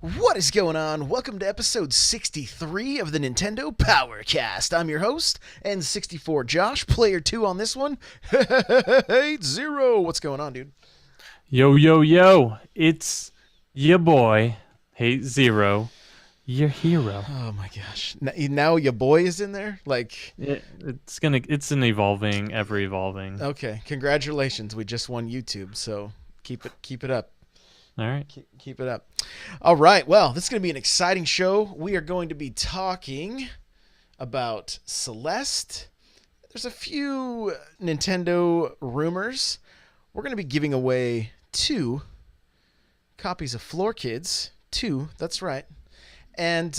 What is going on? Welcome to episode 63 of the Nintendo Powercast. I'm your host, N64 Josh, player 2 on this one. Hey, Zero. What's going on, dude? Yo, yo, yo. It's your boy, Hate Zero, your hero. Oh my gosh. Now your boy is in there? Like, It's an evolving, ever evolving. okay, congratulations. We just won YouTube, so keep it up. All right. Keep it up. All right. Well, this is going to be an exciting show. We are going to be talking about Celeste. There's a few Nintendo rumors. We're going to be giving away 2 copies of Floor Kids. 2, that's right. And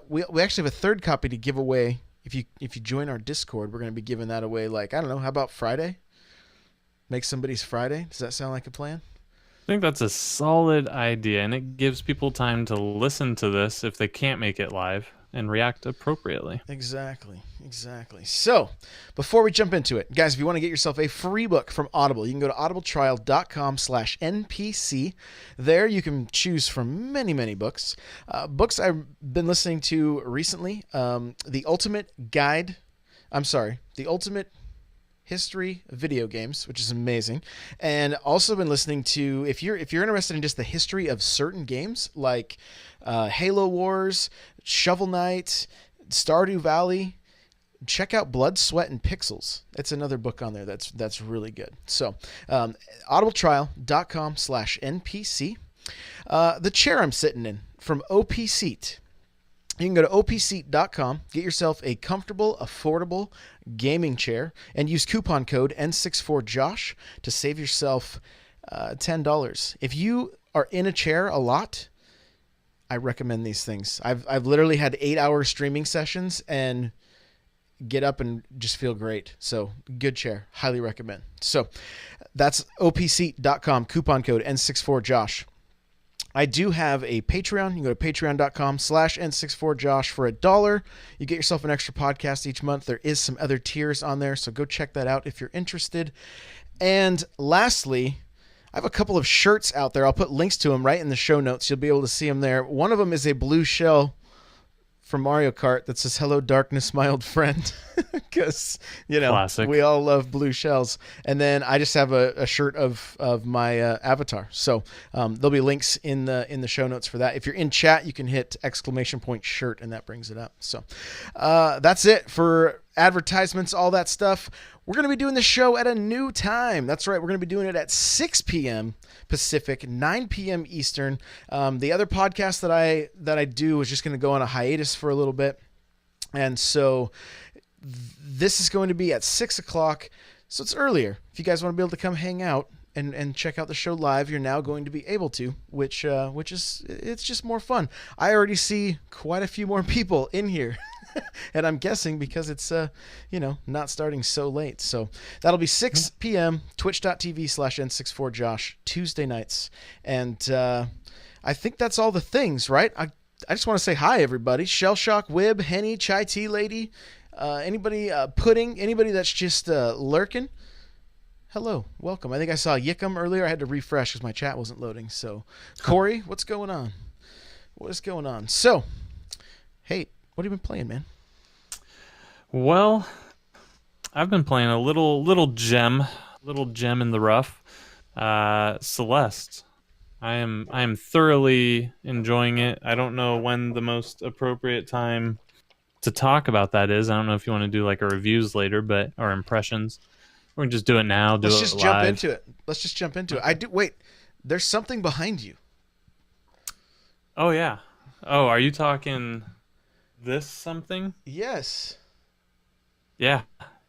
we actually have a 3rd copy to give away. If you join our Discord, we're going to be giving that away. Like, I don't know, how about Friday? Make somebody's Friday. Does that sound like a plan? I think that's a solid idea, and it gives people time to listen to this if they can't make it live and react appropriately. Exactly. So, before we jump into it, guys, if you want to get yourself a free book from Audible, you can go to audibletrial.com/NPC. There you can choose from many, many books. Books I've been listening to recently, The Ultimate History of Video Games, which is amazing, and also been listening to, if you're interested in just the history of certain games like Halo Wars, Shovel Knight, Stardew Valley, check out Blood, Sweat, and Pixels. It's another book on there that's really good. So audibletrial.com/NPC. The chair I'm sitting in from OP Seat. You can go to opseat.com, get yourself a comfortable, affordable gaming chair, and use coupon code N64Josh to save yourself $10. If you are in a chair a lot, I recommend these things. I've literally had 8-hour streaming sessions and get up and just feel great. So good chair, highly recommend. So that's opseat.com, coupon code N64Josh. I do have a Patreon. You can go to patreon.com/N64Josh for $1. You get yourself an extra podcast each month. There is some other tiers on there, so go check that out if you're interested. And lastly, I have a couple of shirts out there. I'll put links to them right in the show notes. You'll be able to see them there. One of them is a blue shell from Mario Kart that says "Hello, darkness, my old friend," because Classic. we all love blue shells. And then I just have a shirt of my avatar. So there'll be links in the show notes for that. If you're in chat, you can hit !shirt, and that brings it up. So that's it for advertisements, all that stuff. We're going to be doing the show at a new time. That's right. We're going to be doing it at 6 p.m. Pacific, 9 p.m. Eastern. The other podcast that I do is just going to go on a hiatus for a little bit. And so this is going to be at 6 o'clock. So it's earlier. If you guys want to be able to come hang out and check out the show live, you're now going to be able to, which is, it's just more fun. I already see quite a few more people in here. And I'm guessing because it's not starting so late. So that'll be 6 p.m. twitch.tv/N64Josh Tuesday nights. And I think that's all the things, right? I just want to say hi, everybody. Shellshock, Wib, Henny, Chai Tea Lady, anybody, Pudding, anybody that's just lurking. Hello, welcome. I think I saw Yickum earlier. I had to refresh because my chat wasn't loading. So, Corey, what's going on? What is going on? So, hey, what have you been playing, man? Well, I've been playing a little gem in the rough. Celeste. I am thoroughly enjoying it. I don't know when the most appropriate time to talk about that is. I don't know if you want to do like a reviews later, or impressions. We can just do it now. Let's just jump into it. I do. Wait, there's something behind you. Oh yeah. Oh, are you talking this something? Yes. Yeah.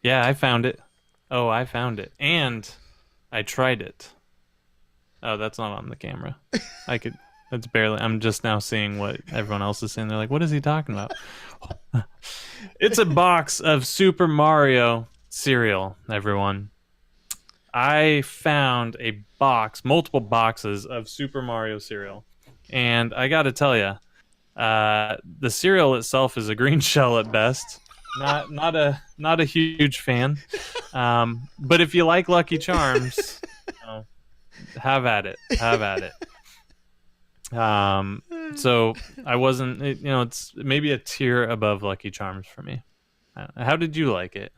I found it. Oh, I found it, and I tried it. Oh, that's not on the camera. That's barely. I'm just now seeing what everyone else is saying. They're like, "What is he talking about?" It's a box of Super Mario cereal, everyone. I found multiple boxes of Super Mario cereal, and I got to tell you, the cereal itself is a green shell at best. Not a huge fan. But if you like Lucky Charms, have at it. Um, so I wasn't, it's maybe a tier above Lucky Charms for me. How did you like it?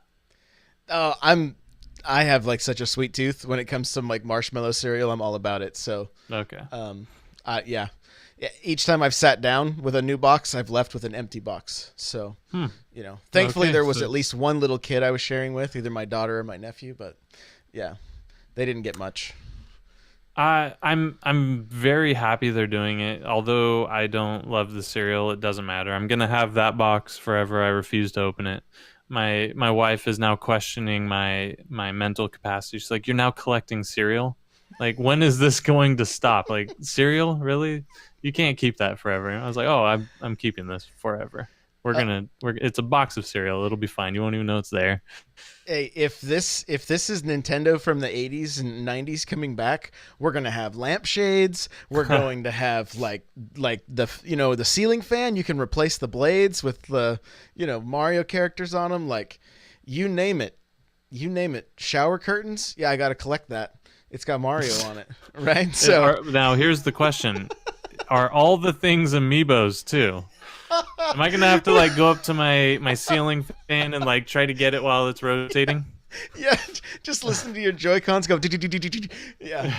Oh, I have like such a sweet tooth when it comes to like marshmallow cereal. I'm all about it. So, Okay. um, yeah. Each time I've sat down with a new box, I've left with an empty box. So, Hmm. thankfully Okay. there was So at least one little kid I was sharing with, either my daughter or my nephew. But yeah, they didn't get much. I'm very happy they're doing it. Although I don't love the cereal, it doesn't matter. I'm gonna have that box forever. I refuse to open it. My wife is now questioning my mental capacity. She's like, "You're now collecting cereal? Like, when is this going to stop? Like, cereal? Really? You can't keep that forever." And I was like, "Oh, I'm keeping this forever. Uh, It's a box of cereal. It'll be fine. You won't even know it's there." Hey, if this is Nintendo from the 80s and 90s coming back, we're going to have lampshades. We're going to have like the ceiling fan. You can replace the blades with the Mario characters on them. Like you name it, you name it. Shower curtains. Yeah, I got to collect that. It's got Mario on it, right? So Now here's the question: are all the things amiibos too? Am I gonna have to like go up to my ceiling fan and like try to get it while it's rotating? yeah, just listen to your Joy Cons go. Yeah,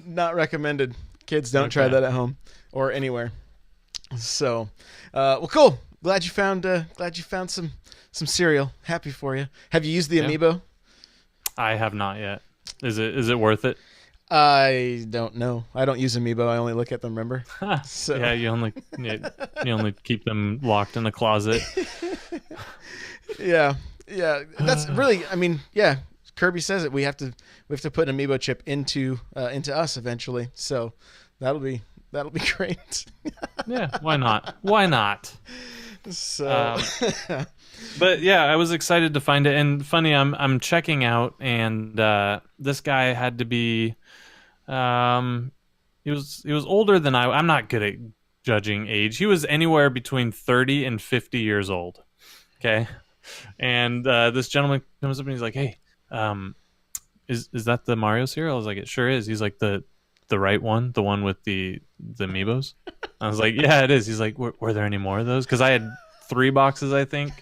not recommended. Kids, don't try Okay. that at home or anywhere. So, well, cool. Glad you found some cereal. Happy for you. Have you used the Yeah. amiibo? I have not yet. Is it worth it? I don't know. I don't use amiibo. I only look at them. Remember? So, Yeah, you only keep them locked in a closet. yeah, yeah. That's really. I mean, yeah. Kirby says it. We have to put an amiibo chip into us eventually. So that'll be great. Yeah, why not? Why not? So, Um, but yeah, I was excited to find it. And funny, I'm checking out, and this guy had to be um, he was older than I. I'm not good at judging age. He was anywhere between 30 and 50 years old. Okay, and this gentleman comes up and he's like, "Hey, um, is that the Mario cereal?" I was like, "It sure is." He's like, the right one, the one with the amiibos. I was like, "Yeah, it is." He's like, "Were there any more of those?" Because I had 3 boxes, I think.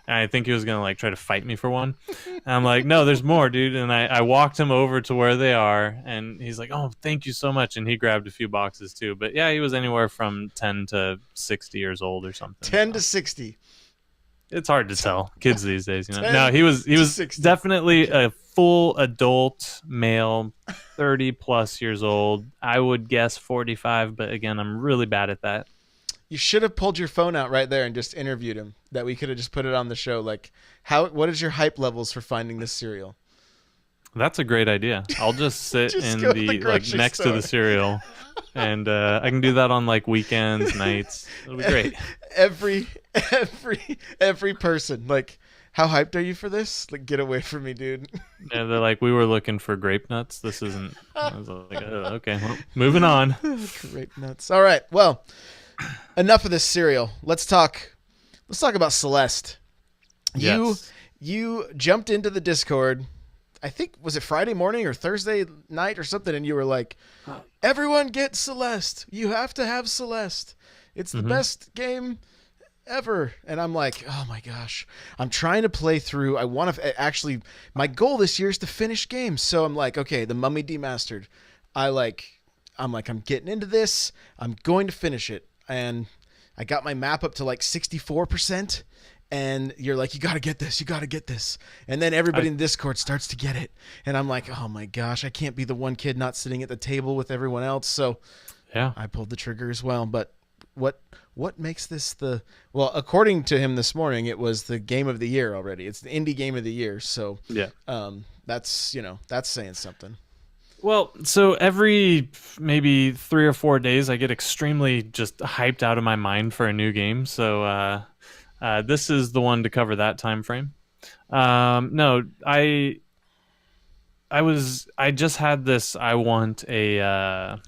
And I think he was gonna like try to fight me for one. And I'm like, "No, there's more, dude." And I walked him over to where they are, and he's like, "Oh, thank you so much." And he grabbed a few boxes too. But yeah, he was anywhere from 10 to 60 years old or something. 10 to So 60. it's hard to tell kids these days, you know. No, 10 he to was 60. definitely Okay. a full adult male, 30 plus years old. I would guess 45, but again, I'm really bad at that. You should have pulled your phone out right there and just interviewed him. That we could have just put it on the show. Like, what is your hype levels for finding this cereal? That's a great idea. I'll just sit Just go in to the the like grocery next to store. the cereal, and I can do that on like weekends, nights. It'll be great. every every person like, how hyped are you for this? Like, get away from me, dude. Yeah, they're like, we were looking for grape nuts. This isn't. I was like, oh, okay, well, moving on. Great nuts. All right, well, enough of this cereal. Let's talk about Celeste. you Yes. you jumped into the Discord. I think, was it Friday morning or Thursday night or something, and you were like, everyone get Celeste. You have to have Celeste. It's the Mm-hmm. best game ever. And I'm like, oh my gosh, I'm trying to play through. I want to actually, my goal this year is to finish games. So I'm like, okay, the Mummy Demastered. I like, I'm getting into this. I'm going to finish it. And I got my map up to like 64%. And you're like, you got to get this. You got to get this. And then everybody I in Discord starts to get it. And I'm like, oh my gosh, I can't be the one kid not sitting at the table with everyone else. So yeah. I pulled the trigger as well. But what what makes this the, well, according to him this morning, it was the game of the year already. It's the indie game of the year. So Yeah. that's saying something. Well, so every maybe 3 or 4 days, I get extremely just hyped out of my mind for a new game. So this is the one to cover that time frame. No, I just had this. I want a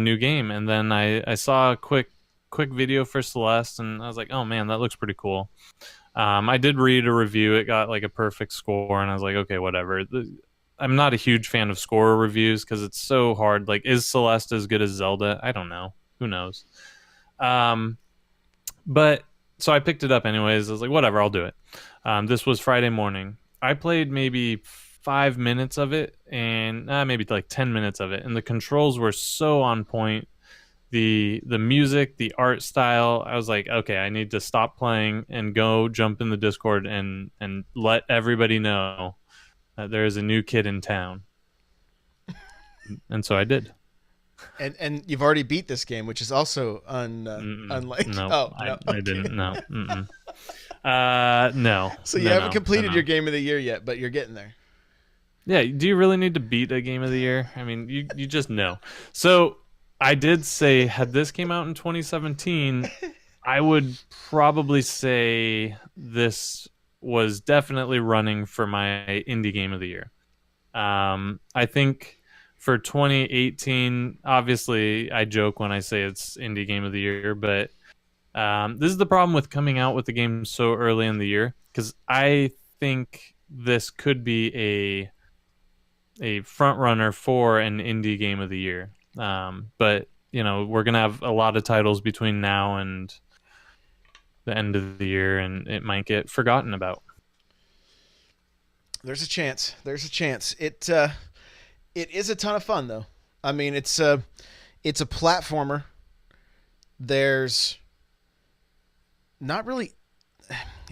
new game, and then I saw a quick video for Celeste, and I was like, oh man, that looks pretty cool. I did read a review. It got like a perfect score, and I was like, okay, whatever. I'm not a huge fan of score reviews because it's so hard. Like, is Celeste as good as Zelda? I don't know. Who knows? Um, but so I picked it up anyways. I was like, whatever, I'll do it. This was Friday morning. I played maybe 5 minutes of it, and maybe like 10 minutes of it, and the controls were so on point. The music, the art style. I was like, okay, I need to stop playing and go jump in the Discord and let everybody know that there is a new kid in town. And so I did. And you've already beat this game, which is also unlike. No, Oh, I, no. I Okay. didn't. No. No. So you No, haven't no, completed no. your game of the year yet, but you're getting there. Yeah, do you really need to beat a game of the year? I mean, you just know. So I did say, had this came out in 2017, I would probably say this was definitely running for my indie game of the year. I think for 2018, obviously, I joke when I say it's indie game of the year, but this is the problem with coming out with the game so early in the year, because I think this could be a front runner for an indie game of the year. But we're gonna have a lot of titles between now and the end of the year, and it might get forgotten about. There's a chance. There's a chance. It is a ton of fun though. I mean, it's a platformer. There's not really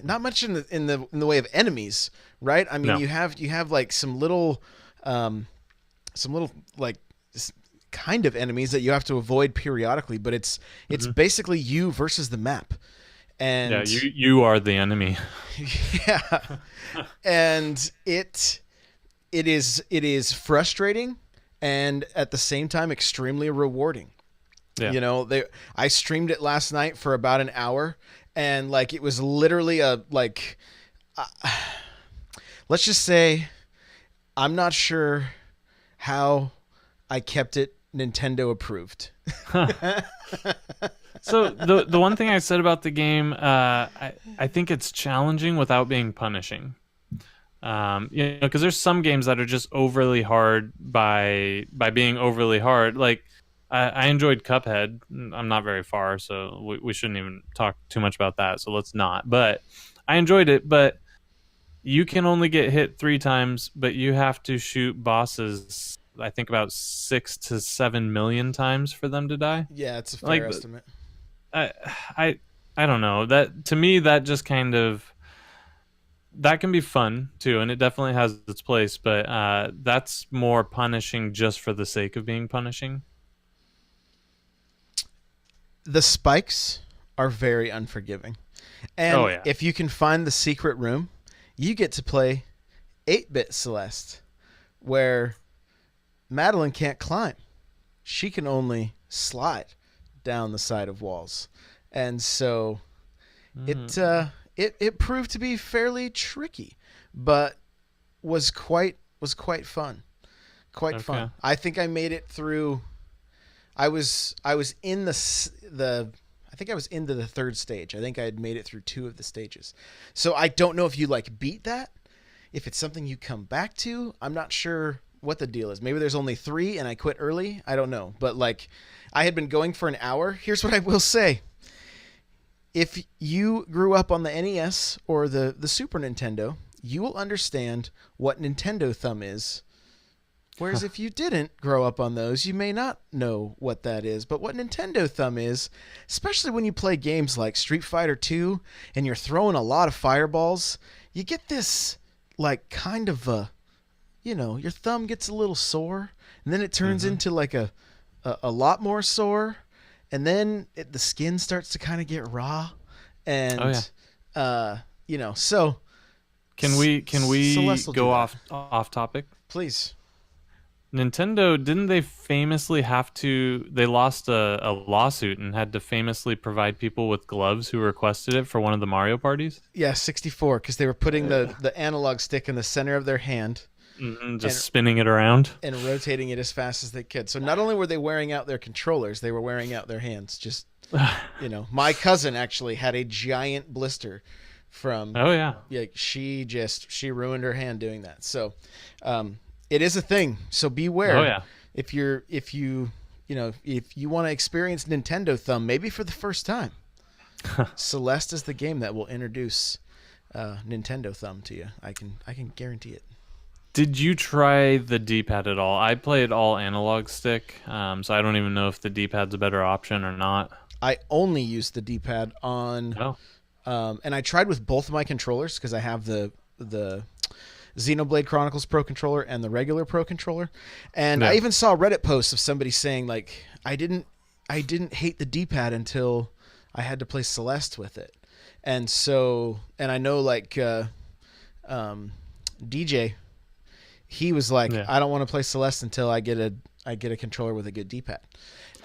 not much in the way of enemies, right? I mean, No. you have like some little like kind of enemies that you have to avoid periodically, but it's Mhm. basically you versus the map. Yeah, And you are the enemy. yeah, and it is frustrating and at the same time extremely rewarding. Yeah. I streamed it last night for about an hour, and like it was literally a like uh, let's just say I'm not sure how I kept it Nintendo approved. So the one thing I said about the game, I think it's challenging without being punishing. Because there's some games that are just overly hard by being overly hard. Like I enjoyed Cuphead. I'm not very far, so we shouldn't even talk too much about that. So let's not. But I enjoyed it. But you can only get hit 3 times, but you have to shoot bosses. I think about 6 to 7 million times for them to die. Yeah, it's a fair Like estimate. I I I don't know. That to me that just kind of that can be fun too, and it definitely has its place, but that's more punishing just for the sake of being punishing. The spikes are very unforgiving. Oh And yeah. if you can find the secret room, you get to play 8-bit Celeste, where Madeline can't climb. She can only slide down the side of walls. And so it Mm, uh, it proved to be fairly tricky, but was quite fun. Quite okay. fun. I think I made it through. I was in the I think I was into the third stage. I think I had made it through two of the stages. So I don't know if you like beat that. If it's something you come back to, I'm not sure what the deal is. Maybe there's only three and I quit early. I don't know. But like, I had been going for an hour. Here's what I will say: if you grew up on the NES or the Super Nintendo, you will understand what Nintendo Thumb is. Whereas if you didn't grow up on those, you may not know what that is. But what Nintendo Thumb is, especially when you play games like Street Fighter 2 and you're throwing a lot of fireballs, you get this like kind of your thumb gets a little sore, and then it turns Mm-hmm. into like a lot more sore, and then the skin starts to kind of get raw, Oh yeah. and so Can we Celeste will do go that. off topic? Please. Nintendo, didn't they famously have to they lost a lawsuit and had to famously provide people with gloves who requested it for one of the Mario parties? Yeah, 64, because they were putting the analog stick in the center of their hand Just and spinning it around. and rotating it as fast as they could. So not only were they wearing out their controllers, they were wearing out their hands. Just my cousin actually had a giant blister from Oh yeah. she ruined her hand doing that. So It is a thing, so Oh beware. yeah. If you want to experience Nintendo Thumb, maybe for the first time, Celeste is the game that will introduce Nintendo Thumb to you. I can guarantee it. Did you try the D-pad at all? I played all analog stick, so I don't even know if the D-pad's a better option or not. I only use the D-pad on, Oh, and I tried with both of my controllers because I have the Xenoblade Chronicles Pro controller and the regular Pro controller, and I yeah. even saw Reddit posts of somebody saying like I didn't hate the D-pad until I had to play Celeste with it, and I know like DJ, he was like, Yeah. I don't want to play Celeste until I get a controller with a good D-pad,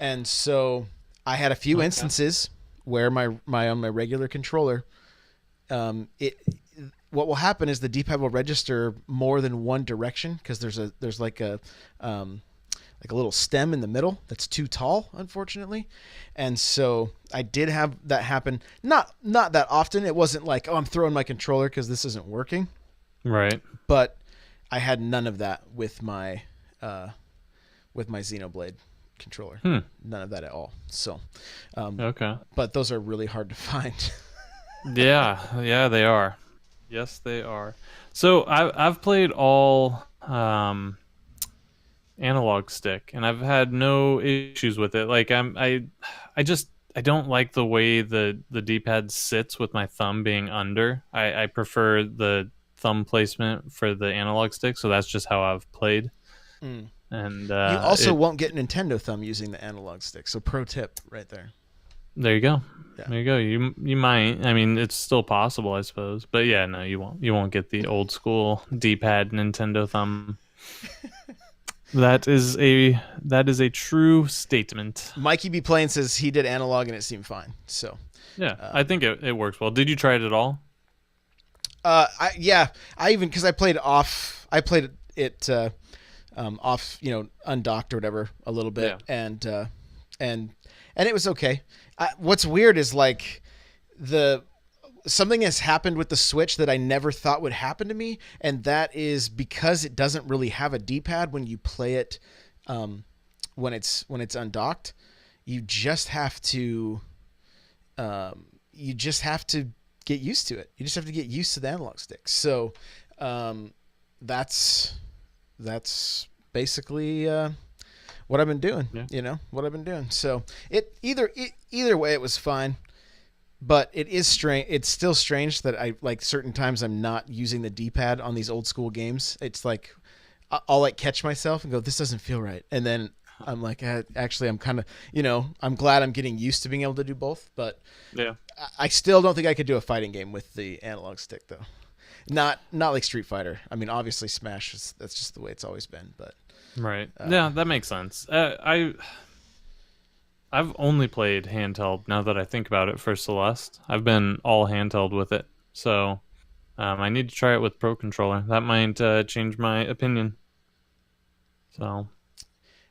and so I had a few Okay. instances where my on my regular controller, it what will happen is the D-pad will register more than one direction because there's like a little stem in the middle that's too tall, unfortunately, and so I did have that happen. Not that often. It wasn't like, oh, I'm throwing my controller because this isn't working, Right. but I had none of that uh, with my Xenoblade controller. Hmm. None of that at all. So, Okay. but those are really hard to find. Yeah. Yeah, they are. Yes, they are. So I've played all analog stick, and I've had no issues with it. Like I don't like the way the D-pad sits with my thumb being under. I prefer the thumb placement for the analog stick, so that's just how I've played. Mm. And You also it won't get Nintendo Thumb using the analog stick. So pro tip right there. there you go. Yeah. There you go. You might. I mean, it's still possible, I suppose. But yeah, no, you won't. You won't get the old school D-pad Nintendo thumb. That is a true statement. Mikey B Plain says he did analog and it seemed fine. So, Yeah, I um, think it works well. Did you try it at all? yeah, I even because I played off, I played it off, undocked or whatever a little Yeah. bit, and and it was okay. What's weird is like the something has happened with the Switch that I never thought would happen to me, and that is because it doesn't really have a D-pad when you play it, um, when it's undocked. You just have to you just have to get used to it. You just have to get used to the analog stick. So um, that's that's basically what I've been doing. Yeah. What I've been doing. So either way, it was fine. But it is strange. It's still strange that I like certain times I'm not using the D-pad on these old school games. It's like I'll like catch myself and go, "This doesn't feel right," and then I'm like, actually, I'm kind of, I'm glad I'm getting used to being able to do both. But Yeah. I still don't think I could do a fighting game with the analog stick though. Not like Street Fighter. I mean, obviously Smash that's just the way it's always been. But Right. uh, Yeah, that makes sense. I've only played handheld now that I think about it for Celeste. I've been all handheld with it. So I need to try it with Pro Controller. That might change my opinion. So,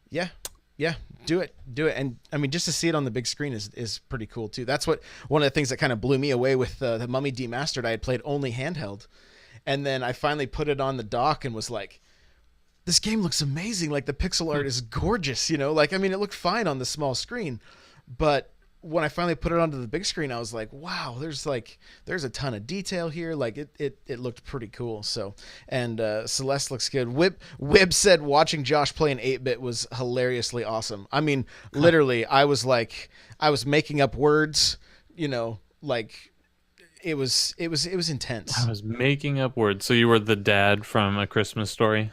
yeah, yeah, do it. And I mean, just to see it on the big screen is pretty cool too. That's what one of the things that kind of blew me away with the Mummy Demastered. I had played only handheld, and then I finally put it on the dock and was like, this game looks amazing. Like the pixel art is gorgeous. Like I mean, it looked fine on the small screen, but when I finally put it onto the big screen, I was like, wow, there's a ton of detail here. Like it looked pretty cool. So and Celeste looks good. Wib said watching Josh play an 8-bit was hilariously awesome. I mean, literally, I was making up words. Like it was I intense. was making up words. So you were the dad from A Christmas Story?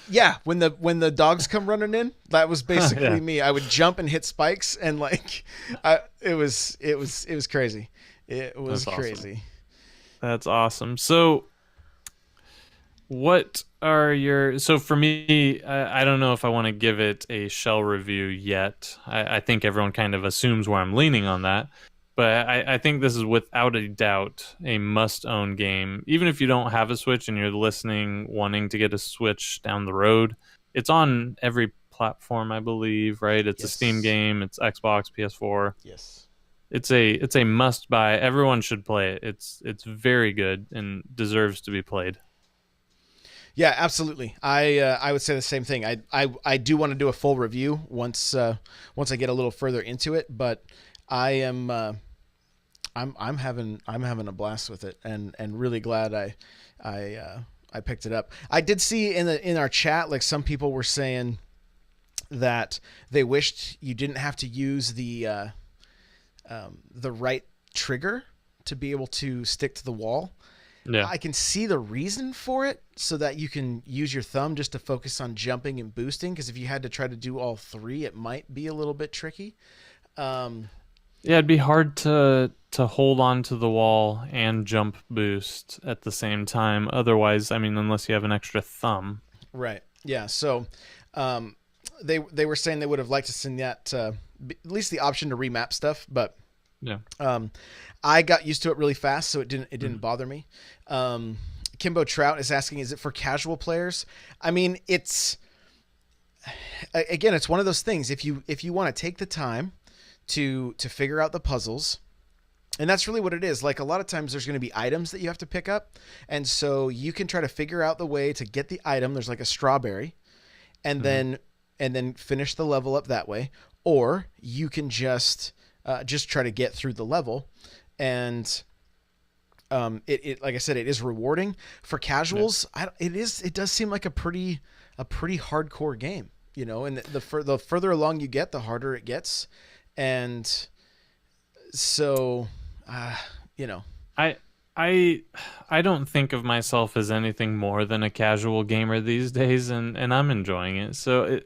Yeah, when the dogs come running in, that was basically Yeah, me. I would jump and hit spikes, and like, it was crazy. It was that's awesome. crazy. That's awesome. So, what are your so for me? I don't know if I want to give it a shell review yet. I think everyone kind of assumes where I'm leaning on that, but I think this is without a doubt a must-own game. Even if you don't have a Switch and you're listening, wanting to get a Switch down the road, it's on every platform, I believe. Right? It's a Steam Yes, game. It's Xbox, PS4. yes. It's a must buy. Everyone should play it. It's very good and deserves to be played. Yeah, absolutely. I would say the same thing. I do want to do a full review once I get a little further into it, but I am I'm having a blast with it, and really glad I picked it up. I did see in our chat, like, some people were saying that they wished you didn't have to use the right trigger to be able to stick to the wall. Yeah. I can see the reason for it, so that you can use your thumb just to focus on jumping and boosting, because if you had to try to do all three, it might be a little bit tricky. Um, Yeah, it'd be hard to hold on to the wall and jump boost at the same time. Otherwise, I mean, unless you have an extra thumb. right. Yeah. So um, they were saying they would have liked to send that at least the option to remap stuff, but Yeah. um, I got used to it really fast, so it didn't bother me. Kimbo Trout is asking, is it for casual players? I mean, it's one of those things. If you want to take the time to figure out the puzzles, and that's really what it is. Like, a lot of times there's going to be items that you have to pick up, and so you can try to figure out the way to get the item. There's like a strawberry, and then finish the level up that way, or you can just try to get through the level, and it like I said, it is rewarding for casuals. Yeah. It does seem like a pretty hardcore game, and the further along you get, the harder it gets, and so you know I I don't think of myself as anything more than a casual gamer these days, and I'm enjoying it. So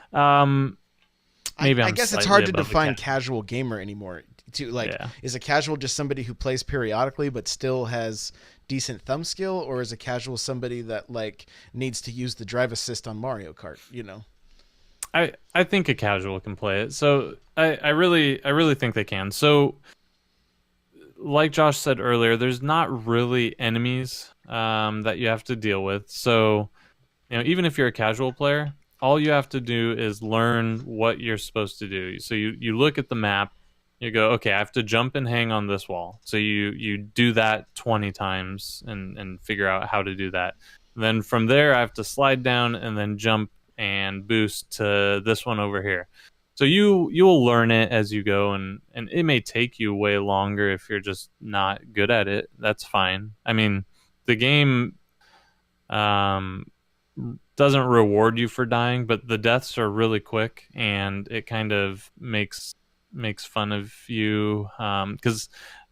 maybe I I'm guess it's slightly hard to above the define casual gamer anymore. Yeah. Is a casual just somebody who plays periodically but still has decent thumb skill, or is a casual somebody that, like, needs to use the drive assist on Mario Kart? I think a casual can play it. So I really think they can. So like Josh said earlier, there's not really enemies that you have to deal with. So, even if you're a casual player, all you have to do is learn what you're supposed to do. So you look at the map, you go, okay, I have to jump and hang on this wall. So you do that 20 times and figure out how to do that. And then from there, I have to slide down and then jump and boost to this one over here. So you'll learn it as you go, and it may take you way longer if you're just not good at it. That's fine. I mean, the game doesn't reward you for dying, but the deaths are really quick, and it kind of makes fun of you, because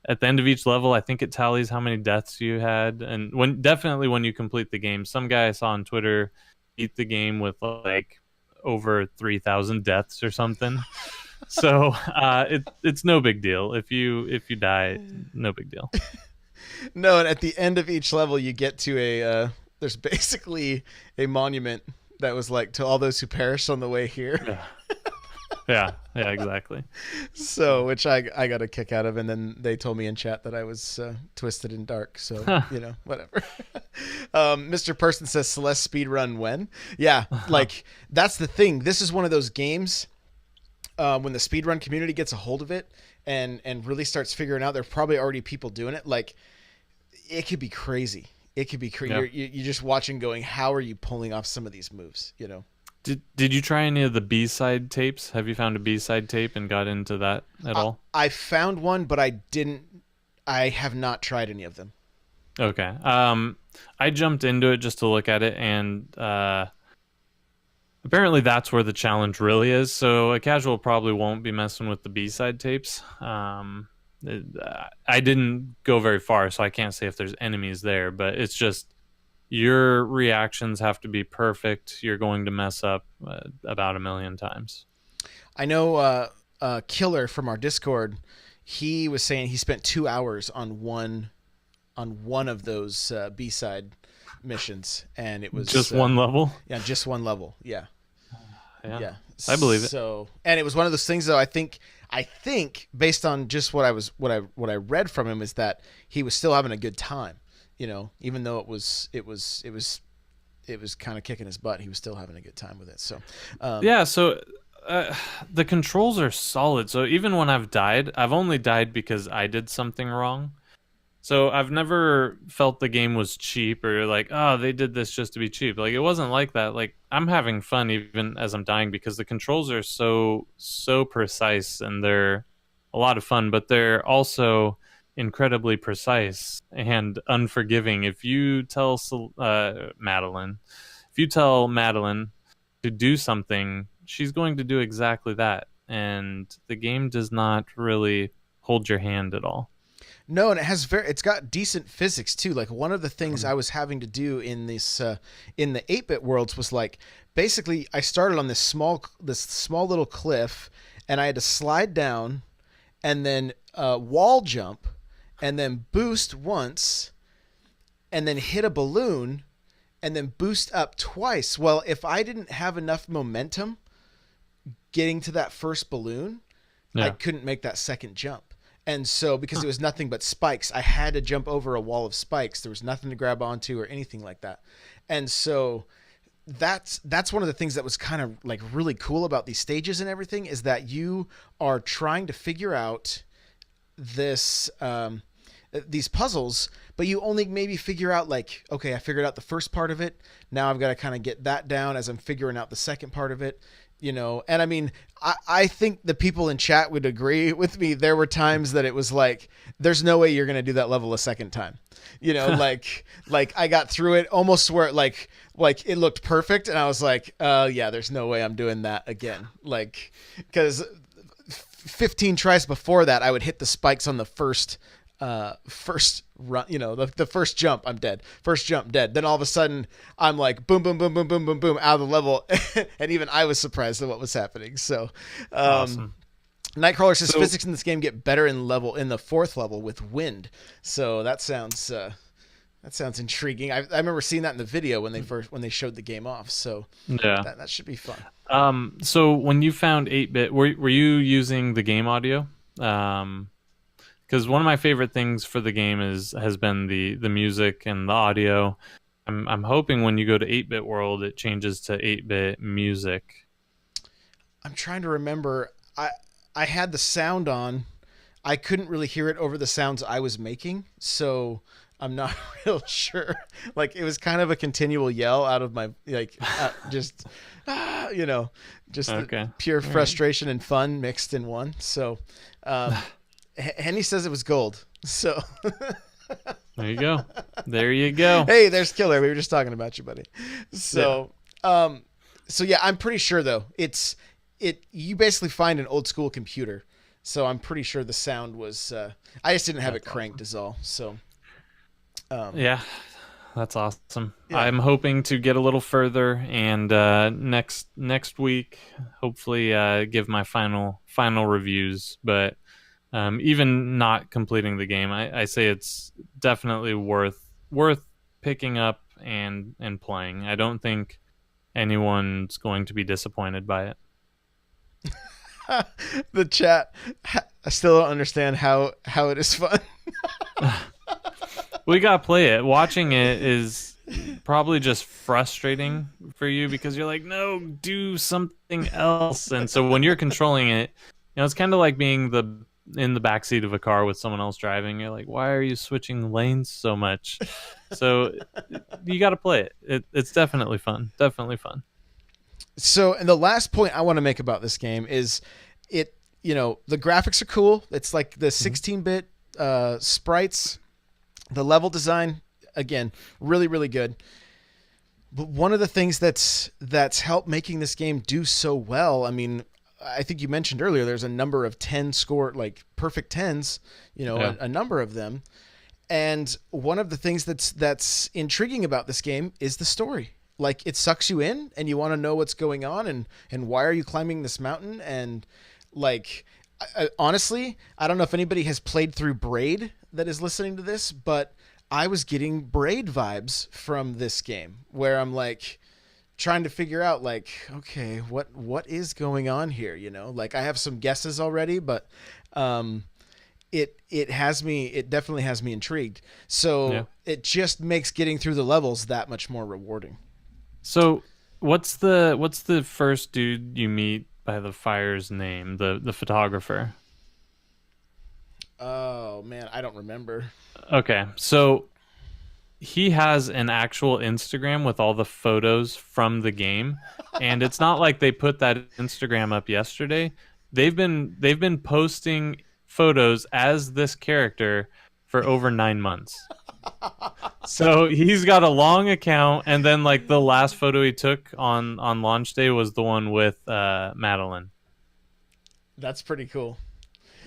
at the end of each level, I think it tallies how many deaths you had, and definitely when you complete the game. Some guy I saw on Twitter beat the game with like over 3,000 deaths or something. So it's no big deal if you die. No big deal. No, and at the end of each level, you get to there's basically a monument that was like, to all those who perished on the way here. Yeah, exactly. So, which I got a kick out of, and then they told me in chat that I was twisted and dark. So, whatever. Mr. Person says, Celeste speedrun when? Yeah, like, that's the thing. This is one of those games, when the speedrun community gets a hold of it and really starts figuring out, there's probably already people doing it. Like, it could be crazy. It could be crazy. Yeah. You're just watching going, how are you pulling off some of these moves, Did you try any of the B-side tapes? Have you found a B-side tape and got into that at all? I found one, but I have not tried any of them. Okay. I jumped into it just to look at it, and apparently that's where the challenge really is. So a casual probably won't be messing with the B-side tapes. I didn't go very far, so I can't say if there's enemies there, but it's just your reactions have to be perfect. You're going to mess up about 1,000,000 times. I know Killer from our Discord, he was saying he spent 2 hours on one of those B-side missions, and it was just one level. Yeah, just one level. Yeah. I believe it. So, and it was one of those things, though. I think based on just what I read from him, is that he was still having a good time. Even though it was kind of kicking his butt, he was still having a good time with it. So, So the controls are solid. So even when I've died, I've only died because I did something wrong. So I've never felt the game was cheap or like, oh, they did this just to be cheap. Like it wasn't like that. Like I'm having fun even as I'm dying because the controls are so precise and they're a lot of fun, but they're also incredibly precise and unforgiving. If you tell Madeline, if you tell Madeline to do something, she's going to do exactly that. And the game does not really hold your hand at all. No, and it's got decent physics too. Like one of the things I was having to do in this in the 8-bit worlds was like basically I started on this small little cliff and I had to slide down and then wall jump and then boost once and then hit a balloon and then boost up twice. Well, if I didn't have enough momentum getting to that first balloon, I Yeah. couldn't make that second jump. And so, because it was nothing but spikes, I had to jump over a wall of spikes. There was nothing to grab onto or anything like that. And so, that's one of the things that was kind of like really cool about these stages and everything is that you are trying to figure out this these puzzles, but you only maybe figure out like, okay, I figured out the first part of it. Now I've got to kind of get that down as I'm figuring out the second part of it, you know. And I mean, I think the people in chat would agree with me. There were times that it was like, there's no way you're going to do that level a second time, you know, like I got through it almost where like it looked perfect. And I was like, yeah, there's no way I'm doing that again. Like, cause 15 tries before that, I would hit the spikes on the first run, you know, the first jump, I'm dead. First jump, dead. Then all of a sudden, I'm like boom, boom, boom, boom, boom, boom, boom, out of the level, and even I was surprised at what was happening. So, Awesome. Nightcrawler says So physics in this game get better in the fourth level with wind. So that sounds intriguing. I remember seeing that in the video when they showed the game off. So yeah. that should be fun. So when you found 8-bit, were you using the game audio? Because one of my favorite things for the game has been the music and the audio. I'm hoping when you go to 8-bit world, it changes to 8-bit music. I'm trying to remember. I had the sound on. I couldn't really hear it over the sounds I was making, so I'm not real sure. Like it was kind of a continual yell out of my just you know, just Okay. the pure All right. frustration and fun mixed in one. So um, Henny says it was gold. So There you go. There you go. hey, there's Killer. We were just talking about you, buddy. Yeah. So so yeah, I'm pretty sure though you basically find an old school computer. So I'm pretty sure the sound was. I just didn't have it That's cranked, awesome. is all. So, Yeah, that's awesome. yeah. I'm hoping to get a little further and next week, hopefully, give my final reviews. But even not completing the game, I say it's definitely worth picking up and playing. I don't think anyone's going to be disappointed by it. The chat. I still don't understand how it is fun. We gotta play it. Watching it is probably just frustrating for you because you're like, no, do something else. And so when you're controlling it, it's kind of like being in the backseat of a car with someone else driving. You're like, why are you switching lanes so much? So you got to play it. It's definitely fun. Definitely fun. So, and the last point I want to make about this game is it. You know, the graphics are cool. It's like the Mhm. 16-bit sprites. The level design, again, really really good. But one of the things that's helped making this game do so well, I mean, I think you mentioned earlier, there's a number of 10 score, like perfect tens, you know, Yeah. a number of them. And one of the things that's intriguing about this game is the story. Like it sucks you in, and you want to know what's going on, and why are you climbing this mountain, and like honestly, I don't know if anybody has played through Braid that is listening to this, but I was getting Braid vibes from this game, where I'm like trying to figure out like, okay, what is going on here, you know? Like I have some guesses already, but um it definitely has me intrigued. Yeah. So it just makes getting through the levels that much more rewarding. So what's the first dude you meet by the fire's name? The photographer. Oh man, I don't remember. Okay, so he has an actual Instagram with all the photos from the game, and it's not like they put that Instagram up yesterday. They've been posting photos as this character for over 9 months. So he's got a long account, and then like the last photo he took on launch day was the one with Madeline. That's pretty cool.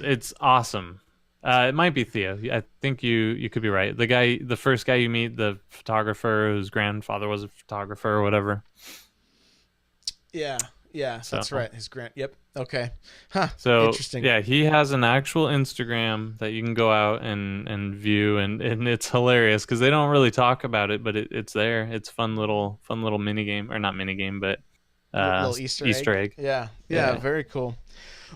It's awesome. It might be Theo. I think you could be right. The guy, the first guy you meet, the photographer whose grandfather was a photographer or whatever. Yeah, yeah, So that's right. His grant. Yep. Okay. Huh. so Interesting. yeah, he has an actual Instagram that you can go out and view, and it's hilarious because they don't really talk about it, but it's there. It's fun little mini game, or not mini game, but Little Easter Easter egg. egg. Yeah. Yeah. Yeah. Very cool.